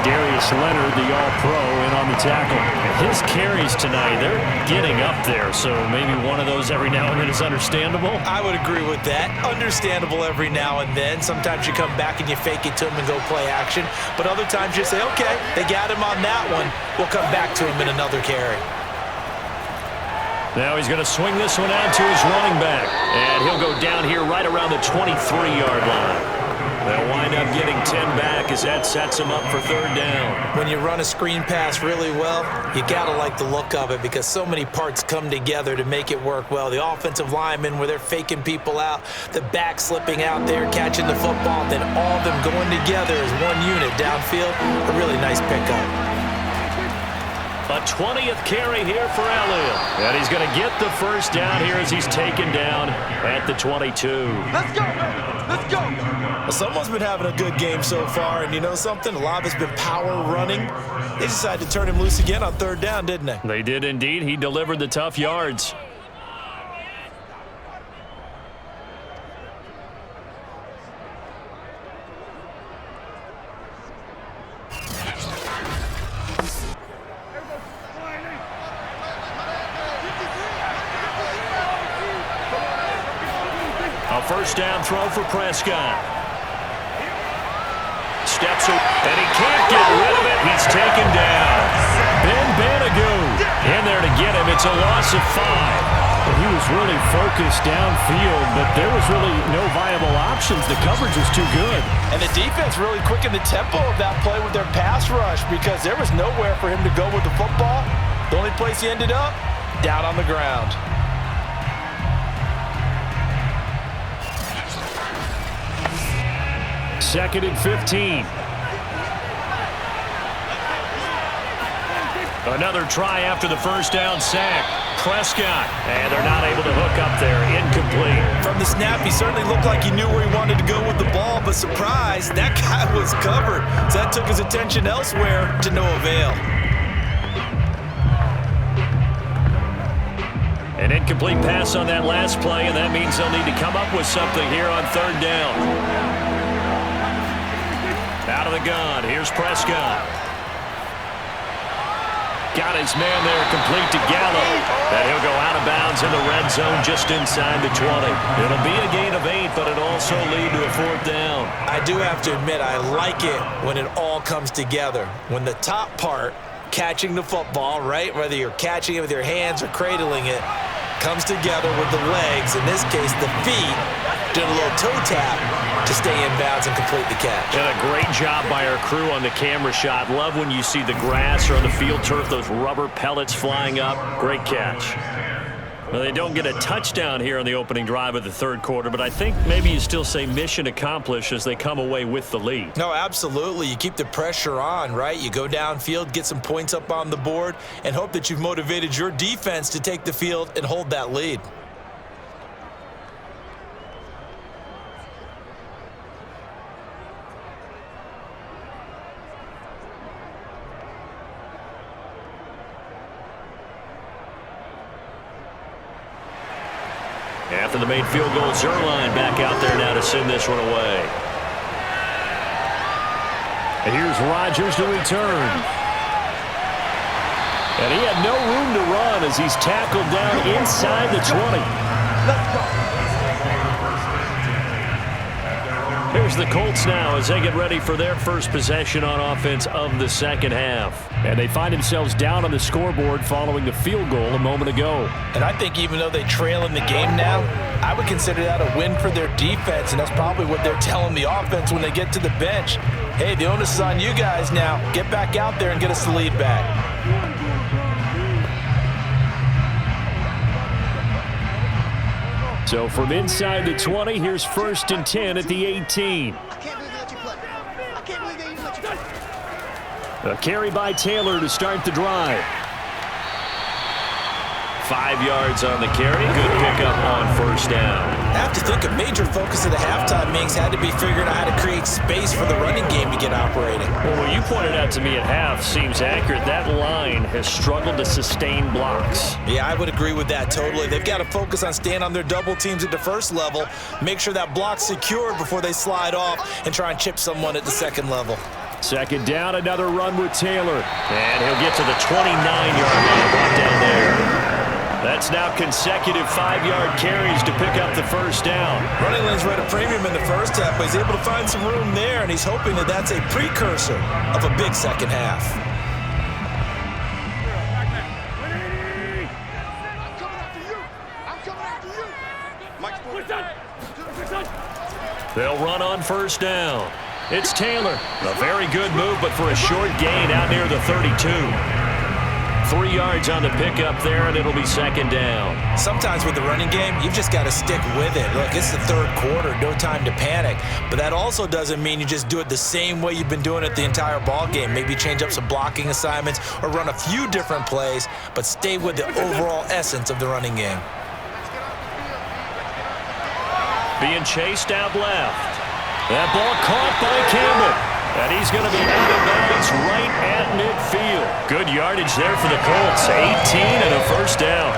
Darius Leonard, the All-Pro, in on the tackle. His carries tonight, they're getting up there, so maybe one of those every now and then is understandable. I would agree with that. Understandable every now and then. Sometimes you come back and you fake it to him and go play action. But other times you say, okay, they got him on that one. We'll come back to him in another carry. Now he's going to swing this one out to his running back. And he'll go down here right around the 23-yard line. They'll wind up getting 10 back as that sets him up for 3rd down. When you run a screen pass really well, you got to like the look of it because so many parts come together to make it work well. The offensive linemen where they're faking people out, the back slipping out there, catching the football, then all of them going together as one unit downfield. A really nice pickup. A 20th carry here for Elliott. And he's going to get the 1st down here as he's taken down at the 22. Let's go, man. Let's go. Well, someone's been having a good game so far, and you know something? A lot of it's been power running. They decided to turn him loose again on 3rd down, didn't they? They did indeed. He delivered the tough yards. A 1st down throw for Prescott. Steps up, and he can't get rid of it. He's taken down. Ben Banagoo in there to get him. It's a loss of 5. He was really focused downfield, but there was really no viable options. The coverage was too good. And the defense really quickened the tempo of that play with their pass rush because there was nowhere for him to go with the football. The only place he ended up, down on the ground. Second and 15. Another try after the 1st down sack. Prescott, and they're not able to hook up there. Incomplete. From the snap, he certainly looked like he knew where he wanted to go with the ball, but surprise, that guy was covered. So that took his attention elsewhere to no avail. An incomplete pass on that last play, and that means they'll need to come up with something here on 3rd down. Out of the gun, here's Prescott. Got his man there, complete to Gallup. And he'll go out of bounds in the red zone just inside the 20. It'll be a gain of 8, but it'll also lead to a 4th down. I do have to admit, I like it when it all comes together. When the top part, catching the football, right, whether you're catching it with your hands or cradling it, comes together with the legs, in this case the feet, doing a little toe tap to stay in bounds and complete the catch. And a great job by our crew on the camera shot. Love when you see the grass or on the field turf, those rubber pellets flying up. Great catch. Well, they don't get a touchdown here on the opening drive of the 3rd quarter, but I think maybe you still say mission accomplished as they come away with the lead. No, absolutely. You keep the pressure on, right? You go downfield, get some points up on the board, and hope that you've motivated your defense to take the field and hold that lead. After the main field goal, Zerline back out there now to send this one away. And here's Rodgers to return. And he had no room to run as he's tackled down inside the 20. Let's go. Here's the Colts now as they get ready for their first possession on offense of the 2nd half. And they find themselves down on the scoreboard following the field goal a moment ago. And I think even though they trail in the game now, I would consider that a win for their defense, and that's probably what they're telling the offense when they get to the bench. Hey, the onus is on you guys now. Get back out there and get us the lead back. So from inside the 20, here's 1st and 10 at the 18. A carry by Taylor to start the drive. 5 yards on the carry. Good pickup on first down. I have to think a major focus of the halftime meetings had to be figuring out how to create space for the running game to get operating. Well, what you pointed out to me at half seems accurate. That line has struggled to sustain blocks. Yeah, I would agree with that totally. They've got to focus on staying on their double teams at the first level, make sure that block's secured before they slide off and try and chip someone at the second level. Second down, another run with Taylor. And he'll get to the 29-yard line, brought down there. That's now consecutive 5-yard carries to pick up the first down. Running lanes were at a premium in the first half, but he's able to find some room there, and he's hoping that that's a precursor of a big second half. They'll run on first down. It's Taylor. A very good move, but for a short gain out near the 32. 3 yards on the pickup there, and it'll be second down. Sometimes with the running game, you've just got to stick with it. Look, it's the third quarter, no time to panic. But that also doesn't mean you just do it the same way you've been doing it the entire ball game. Maybe change up some blocking assignments or run a few different plays, but stay with the overall essence of the running game. Being chased out left. That ball caught by Campbell. And he's going to be out of bounds right at midfield. Good yardage there for the Colts. 18 and a first down.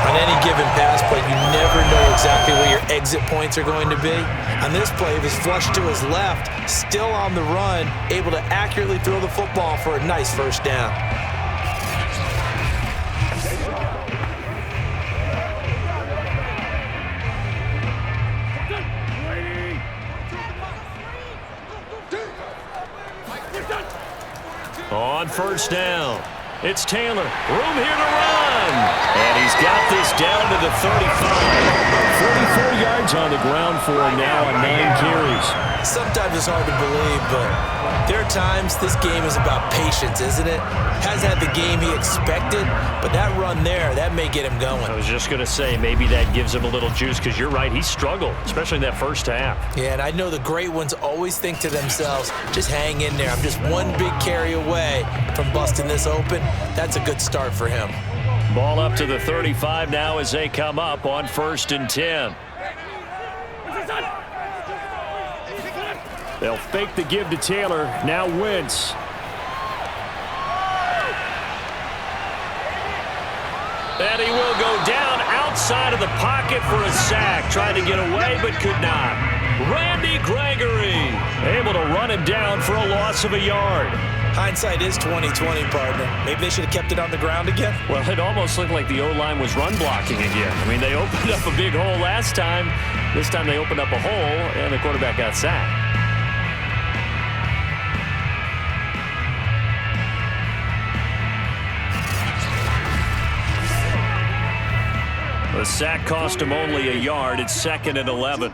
On any given pass play, you never know exactly where your exit points are going to be. On this play, he was flushed to his left, still on the run, able to accurately throw the football for a nice first down. On first down, it's Taylor. Room here to run. And he's got this down to the 35. 44 yards on the ground for him now on 9 carries. Sometimes it's hard to believe, but there are times this game is about patience, isn't it? Hasn't had the game he expected, but that run there, that may get him going. I was just going to say, maybe that gives him a little juice, because you're right, he struggled, especially in that first half. Yeah, and I know the great ones always think to themselves, just hang in there. I'm just one big carry away from busting this open. That's a good start for him. Ball up to the 35 now as they come up on 1st and 10. They'll fake the give to Taylor. Now Wentz. And he will go down outside of the pocket for a sack. Tried to get away, but could not. Randy Gregory able to run him down for a loss of a yard. Hindsight is 20/20, partner. Maybe they should have kept it on the ground again. Well, it almost looked like the O-line was run blocking again. I mean, they opened up a big hole last time. This time they opened up a hole, and the quarterback got sacked. The sack cost him only a yard. It's 2nd and 11.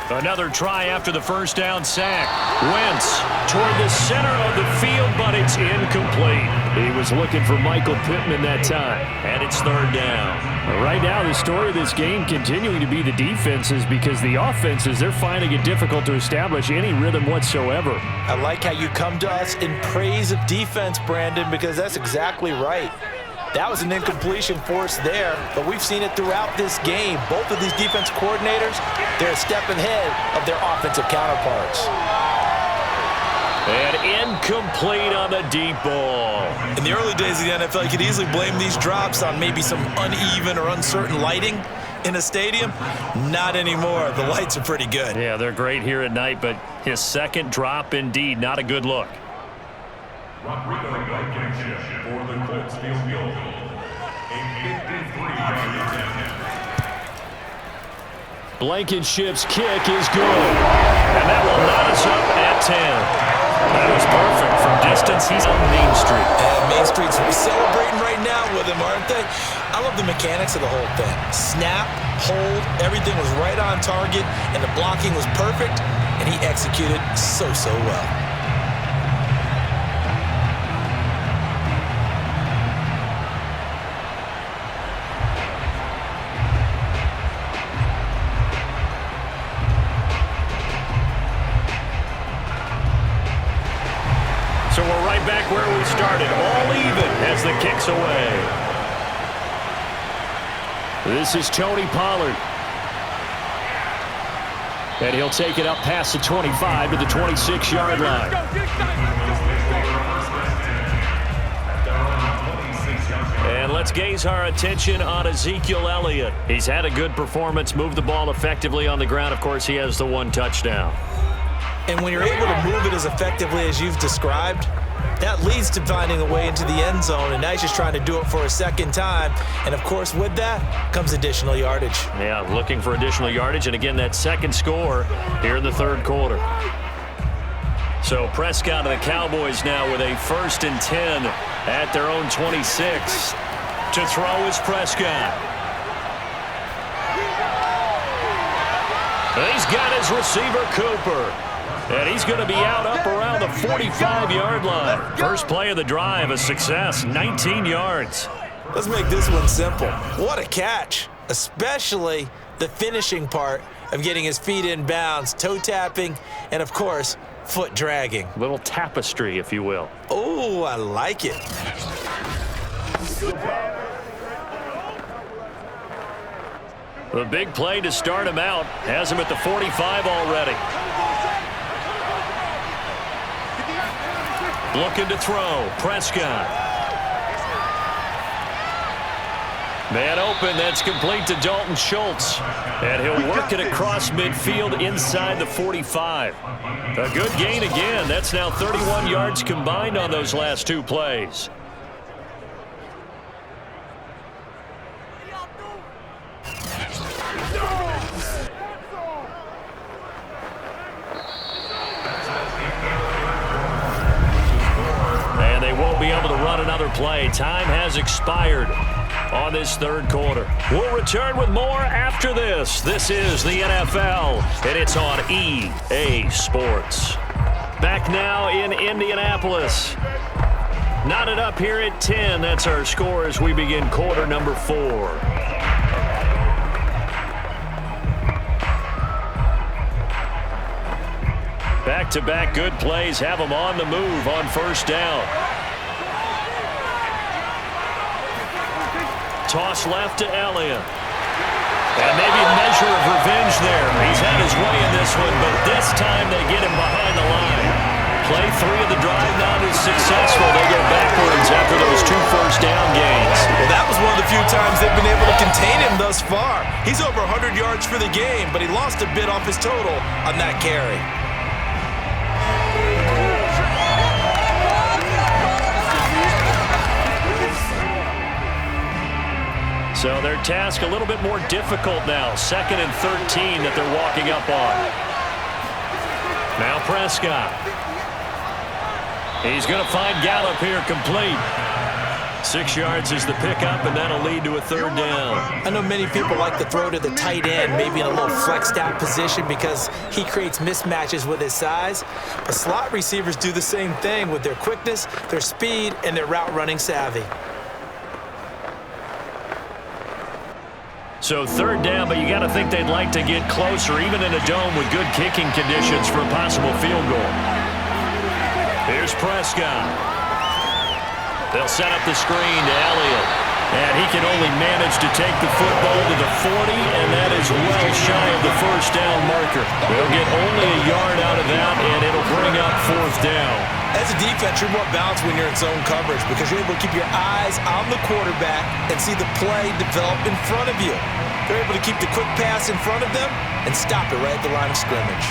Another try after the first down sack. Wentz toward the center of the field, but it's incomplete. He was looking for Michael Pittman that time, and it's 3rd down. Right now, the story of this game continuing to be the defenses, because the offenses, they're finding it difficult to establish any rhythm whatsoever. I like how you come to us in praise of defense, Brandon, because that's exactly right. That was an incompletion forced there, but we've seen it throughout this game. Both of these defense coordinators, they're a step ahead of their offensive counterparts. And incomplete on the deep ball. In the early days of the NFL, you could easily blame these drops on maybe some uneven or uncertain lighting in a stadium. Not anymore. The lights are pretty good. Yeah, they're great here at night, but his second drop, indeed, not a good look. Blankenship's kick is good. And that will knot us up at 10. That was perfect from distance. He's on Main Street. And Main Street's celebrating right now with him, aren't they? I love the mechanics of the whole thing. Snap, hold, everything was right on target, and the blocking was perfect, and he executed so well. kicks away. This is Tony Pollard. And he'll take it up past the 25 to the 26-yard line. And let's gaze our attention on Ezekiel Elliott. He's had a good performance, moved the ball effectively on the ground. Of course, he has the one touchdown. And when you're able to move it as effectively as you've described, that leads to finding a way into the end zone, and now he's just trying to do it for a second time. And, of course, with that comes additional yardage. Yeah, looking for additional yardage, and again, that second score here in the third quarter. So Prescott and the Cowboys now with a 1st and 10 at their own 26. To throw is Prescott. He's got his receiver, Cooper. And he's going to be out up around the 45-yard line. First play of the drive, a success, 19 yards. Let's make this one simple. What a catch, especially the finishing part of getting his feet in bounds, toe tapping, and, of course, foot dragging. Little tapestry, if you will. Oh, I like it. The big play to start him out has him at the 45 already. Looking to throw, Prescott. Man open, that's complete to Dalton Schultz. And he'll work it across midfield inside the 45. A good gain again. That's now 31 yards combined on those last two plays. Be able to run another play. Time has expired on this third quarter. We'll return with more after this. This is the NFL, and it's on EA Sports. Back now in Indianapolis. Knotted up here at 10. That's our score as we begin quarter number 4. Back-to-back good plays have them on the move on first down. Toss left to Elliott. And maybe a measure of revenge there. He's had his way in this one, but this time they get him behind the line. Play 3 of the drive not as successful. They go backwards after those 2 first down gains. Well, that was one of the few times they've been able to contain him thus far. He's over 100 yards for the game, but he lost a bit off his total on that carry. So their task a little bit more difficult now. 2nd and 13 that they're walking up on. Now Prescott. He's going to find Gallup here complete. 6 yards is the pickup, and that'll lead to a third down. I know many people like to throw to the tight end, maybe in a little flexed out position because he creates mismatches with his size. But slot receivers do the same thing with their quickness, their speed, and their route running savvy. So third down, but you got to think they'd like to get closer, even in a dome with good kicking conditions for a possible field goal. Here's Prescott. They'll set up the screen to Elliott. And he can only manage to take the football to the 40, and that is well shy of the first down marker. They'll get only a yard out of that, and it'll bring up 4th down. As a defense, you're more balanced when you're in zone coverage because you're able to keep your eyes on the quarterback and see the play develop in front of you. They're able to keep the quick pass in front of them and stop it right at the line of scrimmage.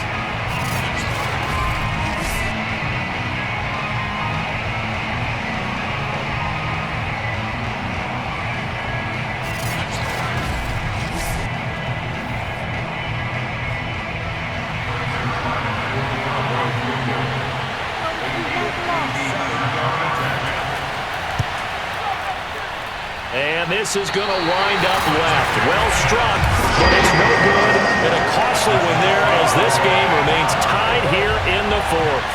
This is going to wind up left. Well struck, but it's no good. And a costly one there as this game remains tied here in the 4th.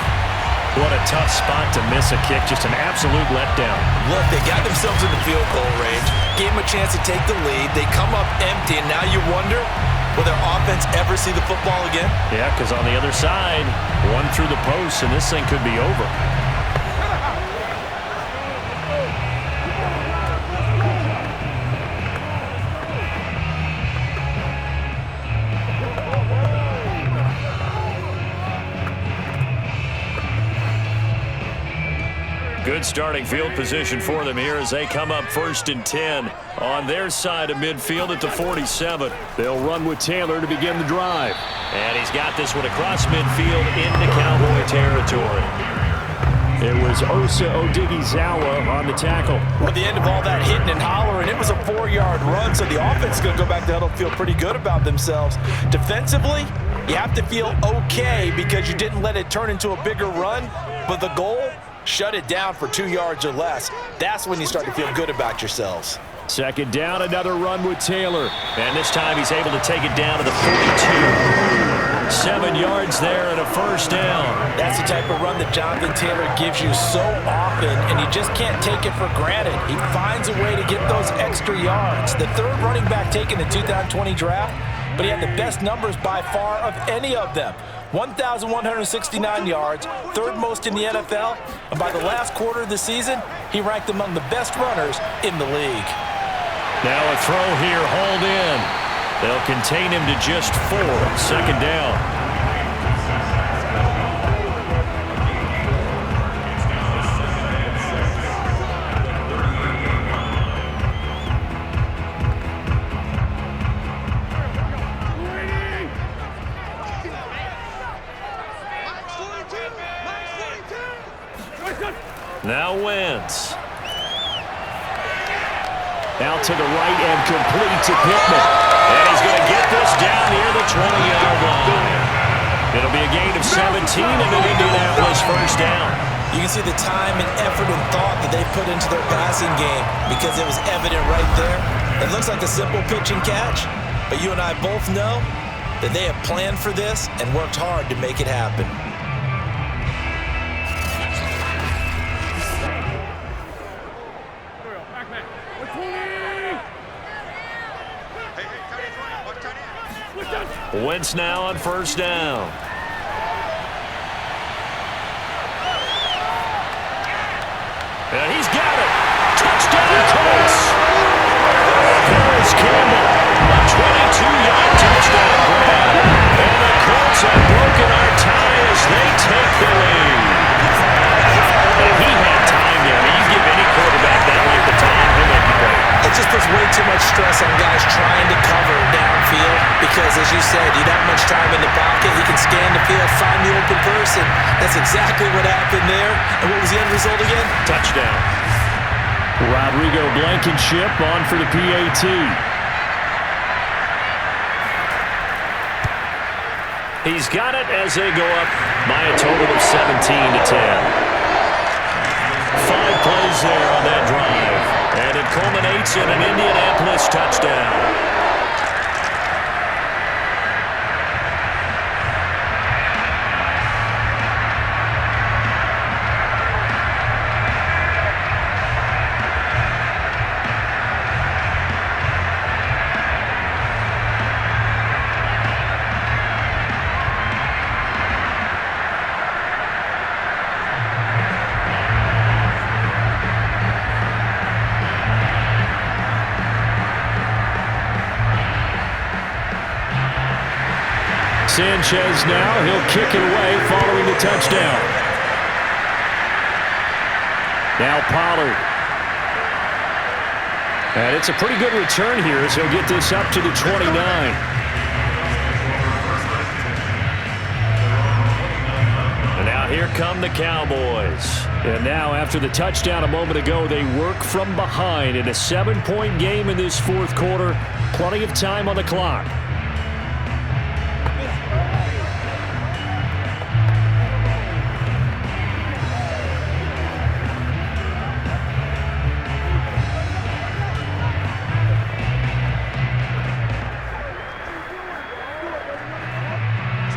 What a tough spot to miss a kick. Just an absolute letdown. Look, they got themselves in the field goal range, gave them a chance to take the lead. They come up empty, and now you wonder, will their offense ever see the football again? Yeah, because on the other side, one through the post, and this thing could be over. Good starting field position for them here as they come up 1st and 10 on their side of midfield at the 47. They'll run with Taylor to begin the drive. And he's got this one across midfield into Cowboy territory. It was Osa Odighizuwa on the tackle. Well, at the end of all that hitting and hollering, it was a 4-yard run, so the offense is going to go back to huddle, feel pretty good about themselves. Defensively, you have to feel okay because you didn't let it turn into a bigger run, but the goal, shut it down for 2 yards or less. That's when you start to feel good about yourselves. 2nd down, another run with Taylor. And this time he's able to take it down to the 42. 7 yards there and a 1st down. That's the type of run that Jonathan Taylor gives you so often, and you just can't take it for granted. He finds a way to get those extra yards. The 3rd running back taken in the 2020 draft, but he had the best numbers by far of any of them. 1,169 yards, 3rd most in the NFL, and by the last quarter of the season, he ranked among the best runners in the league. Now a throw here, hauled in. They'll contain him to just 4, 2nd down. Now Wentz. Out to the right and complete to Pittman. And he's going to get this down near the 20-yard line. It'll be a gain of 17 and an Indianapolis 1st down. You can see the time and effort and thought that they put into their passing game because it was evident right there. It looks like a simple pitch and catch, but you and I both know that they have planned for this and worked hard to make it happen. Wentz now on 1st down. And he's got it. Touchdown, Colts. Paris Campbell, a 22-yard touchdown grab. And the Colts have broken our tie as they take the lead. And he had time there. I mean, you give any quarterback that length of time, he'll make you great. It just puts way too much stress on guys trying to cover downfield because, as you said, you don't have much time in the pocket. He can scan the field, find the open person. That's exactly what happened there. And what was the end result again? Touchdown. Rodrigo Blankenship on for the PAT. He's got it as they go up by a total of 17-10. 5 plays there on that drive. And it culminates in an Indianapolis touchdown. Sanchez now, he'll kick it away following the touchdown. Now Pollard. And it's a pretty good return here as he'll get this up to the 29. And now here come the Cowboys. And now after the touchdown a moment ago, they work from behind in a 7-point game in this 4th quarter. Plenty of time on the clock.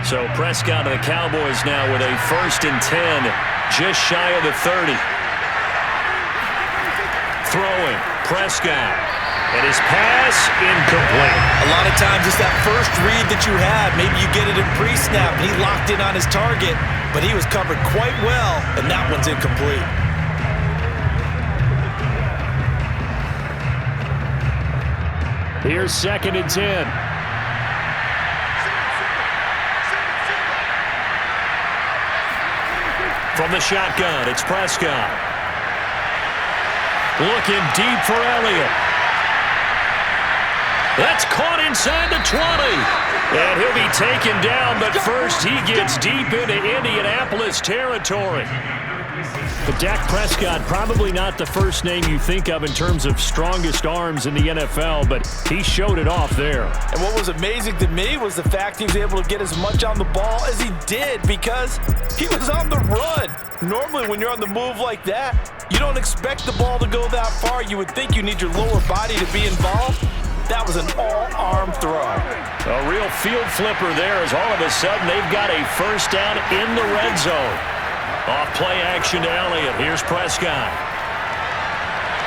So Prescott of the Cowboys now with a 1st and 10, just shy of the 30. Throwing, Prescott, and his pass incomplete. A lot of times it's that first read that you have. Maybe you get it in pre-snap, and he locked in on his target, but he was covered quite well, and that one's incomplete. Here's 2nd and 10. From the shotgun, it's Prescott. Looking deep for Elliott. That's caught inside the 20. And he'll be taken down, but first he gets deep into Indianapolis territory. But Dak Prescott, probably not the first name you think of in terms of strongest arms in the NFL, but he showed it off there. And what was amazing to me was the fact he was able to get as much on the ball as he did because he was on the run. Normally when you're on the move like that, you don't expect the ball to go that far. You would think you need your lower body to be involved. That was an all-arm throw. A real field flipper there as all of a sudden they've got a first down in the red zone. Off play action to Elliott. Here's Prescott.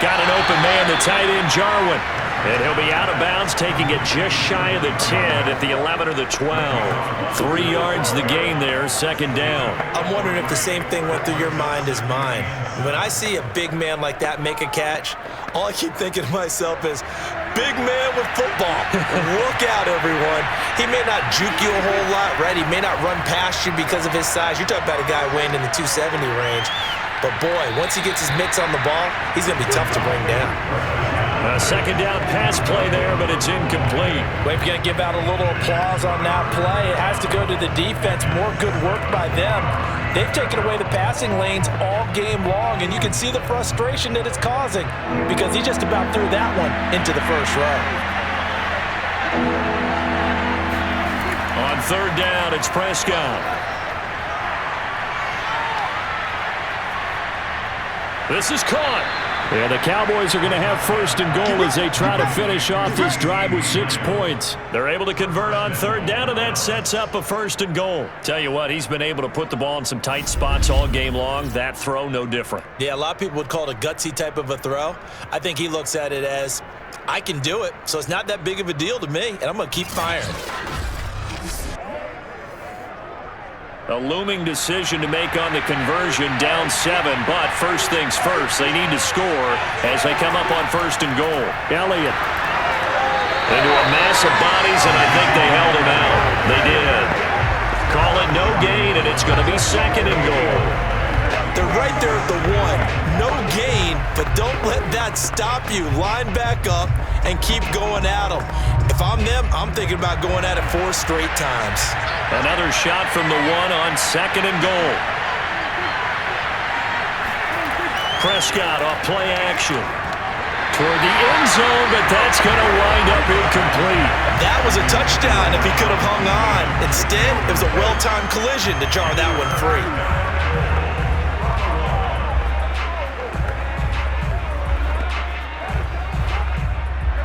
Got an open man, the tight end Jarwin. And he'll be out of bounds, taking it just shy of the 10 at the 11 or the 12. 3 yards the gain there, second down. I'm wondering if the same thing went through your mind as mine. When I see a big man like that make a catch, all I keep thinking to myself is, big man with football. Look out, everyone. He may not juke you a whole lot, right? He may not run past you because of his size. You're talking about a guy weighing in the 270 range. But, boy, once he gets his mitts on the ball, he's going to be tough to bring down. A second down pass play there, but it's incomplete. We're going to give out a little applause on that play. It has to go to the defense. More good work by them. They've taken away the passing lanes all game long, and you can see the frustration that it's causing because he just about threw that one into the first row. On third down, it's Prescott. This is caught. Yeah, the Cowboys are going to have first and goal as they try to finish off this drive with 6 points. They're able to convert on third down, and that sets up a first and goal. Tell you what, he's been able to put the ball in some tight spots all game long. That throw, no different. Yeah, a lot of people would call it a gutsy type of a throw. I think he looks at it as, I can do it, so it's not that big of a deal to me, and I'm going to keep firing. A looming decision to make on the conversion, down 7, but first things first, they need to score as they come up on first and goal. Elliott into a mass of bodies, and I think they held him out. They did. Call it no gain, and it's going to be second and goal. They're right there at the 1. No gain, but don't let that stop you. Line back up and keep going at them. If I'm them, I'm thinking about going at it 4 straight times. Another shot from the 1 on second and goal. Prescott off play action. Toward the end zone, but that's going to wind up incomplete. That was a touchdown if he could have hung on. Instead, it was a well-timed collision to jar that one free.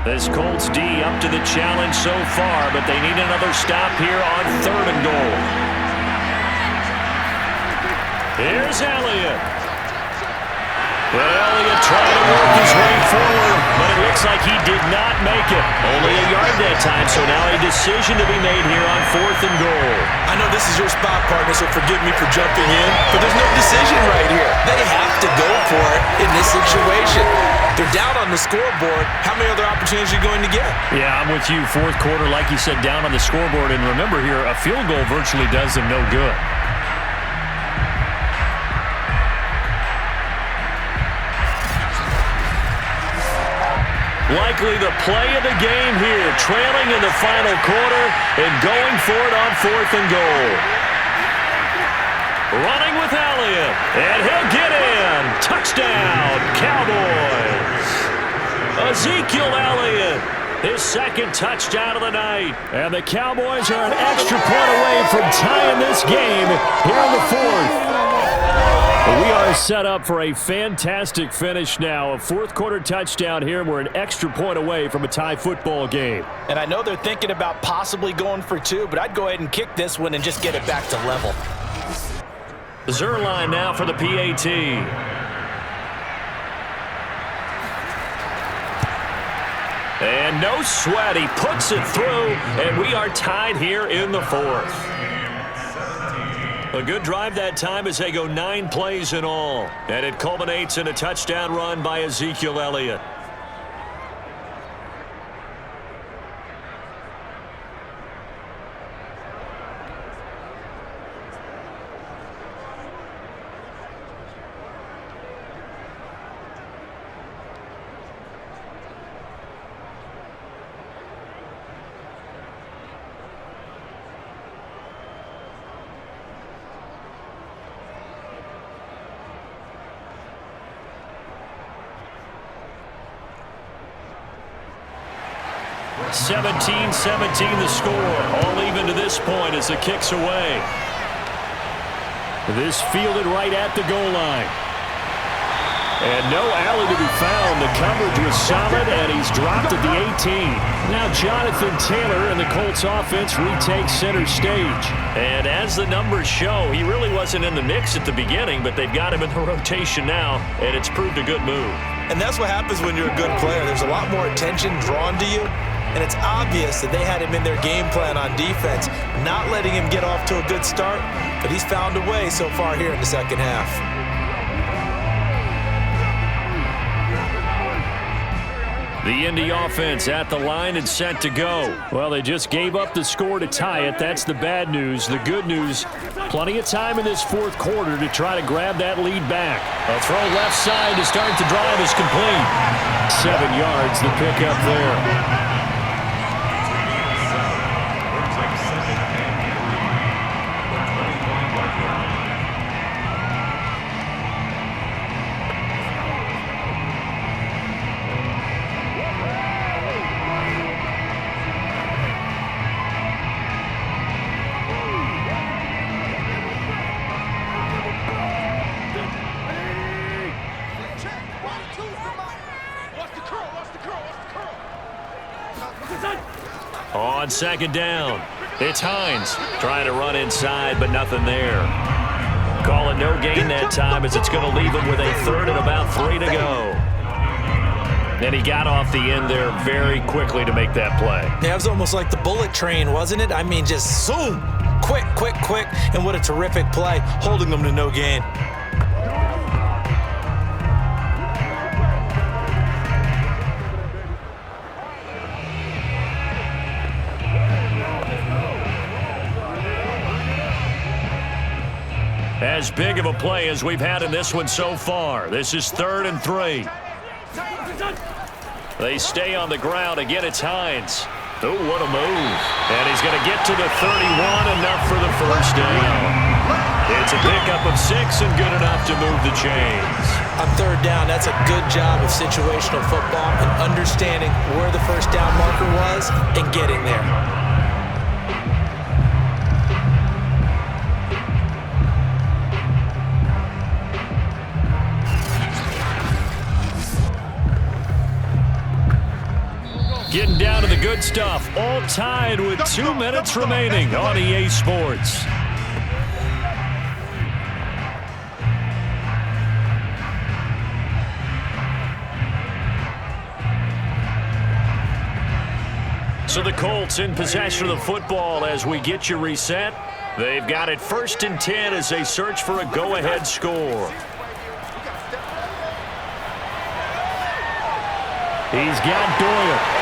This Colts D up to the challenge so far, but they need another stop here on third and goal. Here's Elliott. Well, Elliott trying to work his way forward, but it looks like he did not make it. Only a yard that time, so now a decision to be made here on fourth and goal. I know this is your spot, partner, so forgive me for jumping in, but there's no decision right here. They have to go for it in this situation. They're down on the scoreboard. How many other opportunities are you going to get? Yeah, I'm with you. Fourth quarter, like you said, down on the scoreboard. And remember here, a field goal virtually does them no good. Likely the play of the game here, trailing in the final quarter and going for it on fourth and goal. Running with Elliott, and he'll get in. Touchdown, Cowboys. Ezekiel Elliott, his second touchdown of the night. And the Cowboys are an extra point away from tying this game here in the fourth. We are set up for a fantastic finish now. A fourth quarter touchdown here. We're an extra point away from a tie football game. And I know they're thinking about possibly going for 2, but I'd go ahead and kick this one and just get it back to level. Zerline now for the PAT. And no sweat. He puts it through, and we are tied here in the fourth. A good drive that time as they go 9 plays in all. And it culminates in a touchdown run by Ezekiel Elliott. 17-17 the score. All even to this point as the kick's away. This fielded right at the goal line. And no alley to be found. The coverage was solid, and he's dropped at the 18. Now Jonathan Taylor and the Colts offense retakes center stage. And as the numbers show, he really wasn't in the mix at the beginning, but they've got him in the rotation now, and it's proved a good move. And that's what happens when you're a good player. There's a lot more attention drawn to you, and it's obvious that they had him in their game plan on defense, not letting him get off to a good start, but he's found a way so far here in the second half. The Indy offense at the line and set to go. Well, they just gave up the score to tie it. That's the bad news. The good news, plenty of time in this fourth quarter to try to grab that lead back. A throw left side to start the drive is complete. 7 yards, the pickup there. On second down, it's Hines trying to run inside, but nothing there. Call it no gain that time as it's going to leave him with a third and about 3 to go. And he got off the end there very quickly to make that play. Yeah, it was almost like the bullet train, wasn't it? I mean, just zoom, quick, and what a terrific play, holding them to no gain. As big of a play as we've had in this one so far. This is 3rd and 3. They stay on the ground. Again, it's Hines. Oh, what a move. And he's going to get to the 31, enough for the first down. It's a pickup of 6 and good enough to move the chains. On 3rd down, that's a good job of situational football and understanding where the first down marker was and getting there. Getting down to the good stuff. All tied with 2 minutes remaining on EA Sports. So the Colts in possession of the football as we get you reset. They've got it 1st and 10 as they search for a go-ahead score. He's got Doyle.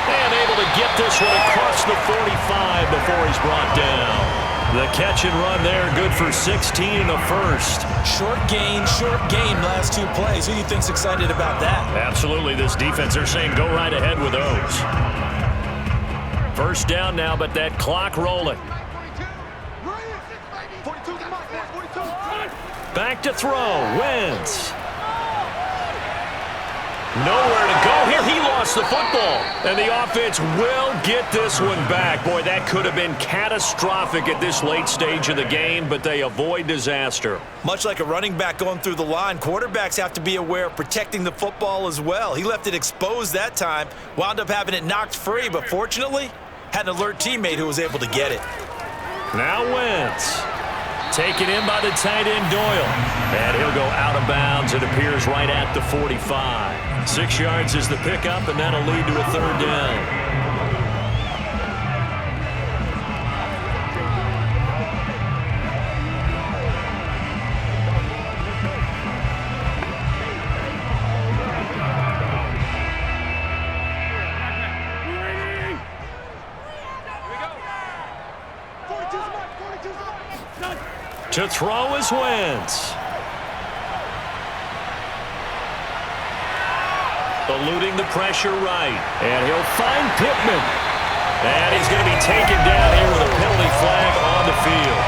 And able to get this one across the 45 before he's brought down. The catch and run there, good for 16 and a first. Short gain, last 2 plays. Who do you think's excited about that? Absolutely, this defense, they're saying go right ahead with those. First down now, but that clock rolling. Back to throw, Wentz. Nowhere to go here. He lost the football. And the offense will get this one back. Boy, that could have been catastrophic at this late stage of the game, but they avoid disaster. Much like a running back going through the line, quarterbacks have to be aware of protecting the football as well. He left it exposed that time, wound up having it knocked free, but fortunately, had an alert teammate who was able to get it. Now Wentz. Taken in by the tight end Doyle. And he'll go out of bounds. It appears right at the 45. 6 yards is the pickup, and that'll lead to a 3rd down. To throw is Wentz. Eluding the pressure right. And he'll find Pittman. And he's going to be taken down here with a penalty flag on the field.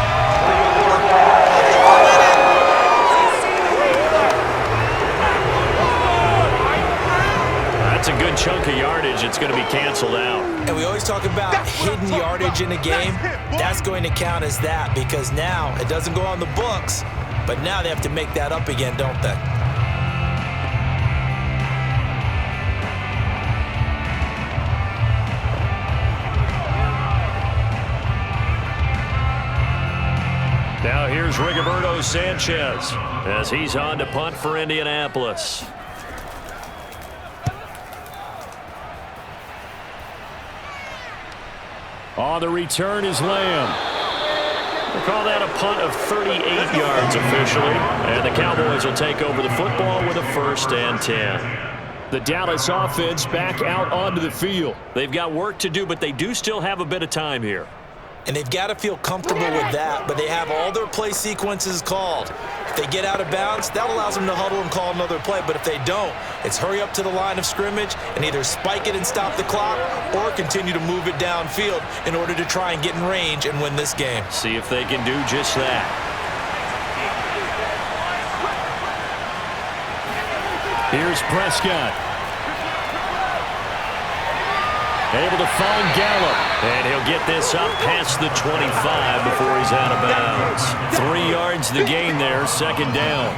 That's a good chunk of yardage, it's going to be canceled out. And we always talk about hidden yardage in a game. That's going to count as that because now it doesn't go on the books, but now they have to make that up again, don't they? Now here's Rigoberto Sanchez as he's on to punt for Indianapolis. On the return is Lamb. We'll call that a punt of 38 yards officially. And the Cowboys will take over the football with a 1st and 10. The Dallas offense back out onto the field. They've got work to do, but they do still have a bit of time here. And they've got to feel comfortable with that, but they have all their play sequences called. If they get out of bounds, that allows them to huddle and call another play, but if they don't, it's hurry up to the line of scrimmage and either spike it and stop the clock or continue to move it downfield in order to try and get in range and win this game. See if they can do just that. Here's Prescott. Able to find Gallup. And he'll get this up past the 25 before he's out of bounds. 3 yards the gain there, 2nd down.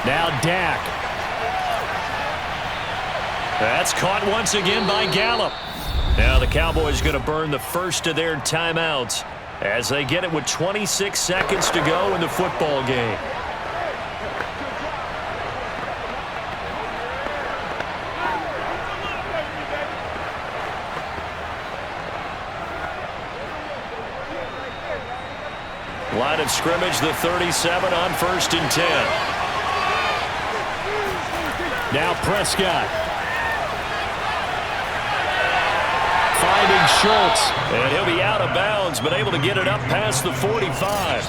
Now Dak. That's caught once again by Gallup. Now the Cowboys going to burn the first of their timeouts as they get it with 26 seconds to go in the football game. Line of scrimmage, the 37 on 1st and 10. Now Prescott. Finding Schultz. And he'll be out of bounds, but able to get it up past the 45.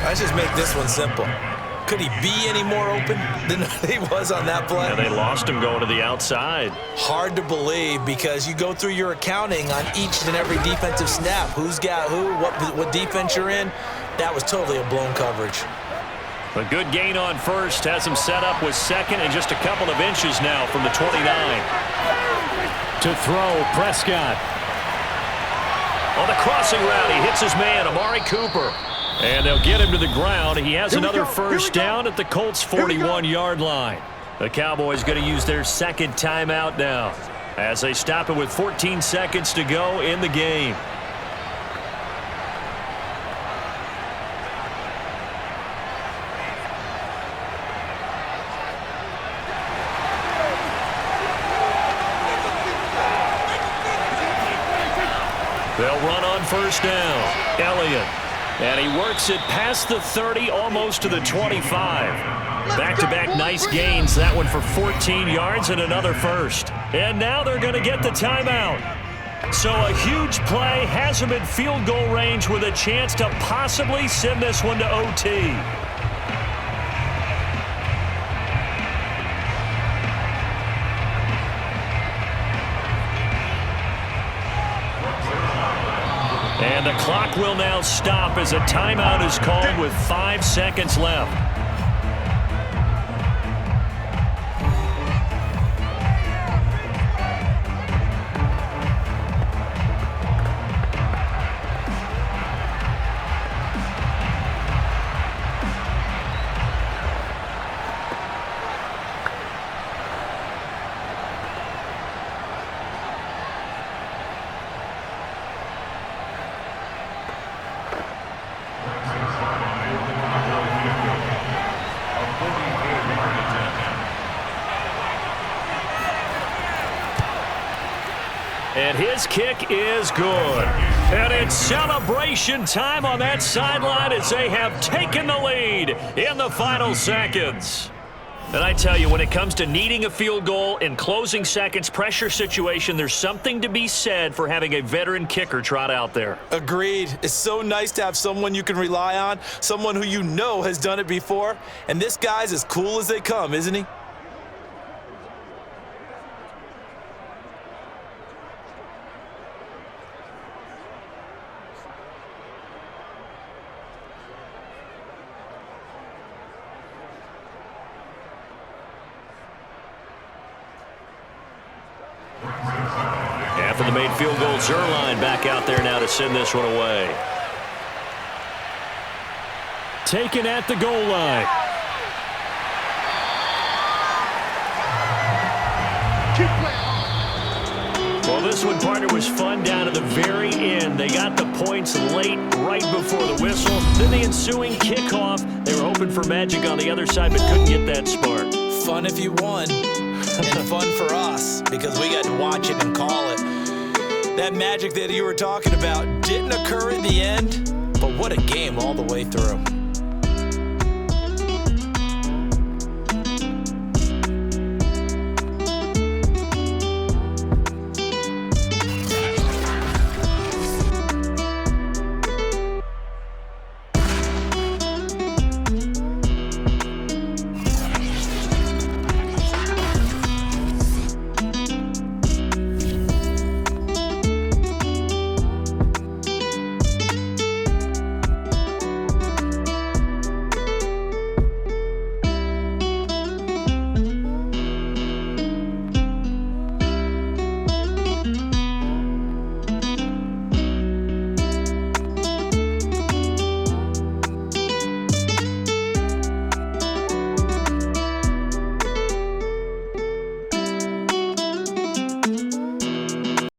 Let's just make this one simple. Could he be any more open than he was on that play? And they lost him going to the outside. Hard to believe because you go through your accounting on each and every defensive snap. Who's got who, what defense you're in. That was totally a blown coverage. A good gain on 1st, has him set up with 2nd and just a couple of inches now from the 29. To throw, Prescott. On the crossing route, he hits his man, Amari Cooper. And they'll get him to the ground. He has another 1st down at the Colts' 41-yard line. The Cowboys going to use their 2nd timeout now as they stop it with 14 seconds to go in the game. They'll run on 1st down. Elliott. And he works it past the 30, almost to the 25. Back-to-back nice gains. That one for 14 yards and another 1st. And now they're going to get the timeout. So a huge play has him in field goal range with a chance to possibly send this one to OT. And the clock will now stop as a timeout is called with 5 seconds left. And his kick is good. And it's celebration time on that sideline as they have taken the lead in the final seconds. And I tell you, when it comes to needing a field goal in closing seconds, pressure situation, there's something to be said for having a veteran kicker trot out there. Agreed. It's so nice to have someone you can rely on, someone who you know has done it before. And this guy's as cool as they come, isn't he? After the made field goal, Zerline back out there now to send this one away. Taken at the goal line. Well, this one, partner, was fun down to the very end. They got the points late, right before the whistle. Then the ensuing kickoff. They were hoping for magic on the other side, but couldn't get that spark. Fun if you won, and fun for us because we got to watch it and call it. That magic that you were talking about didn't occur at the end, but what a game all the way through.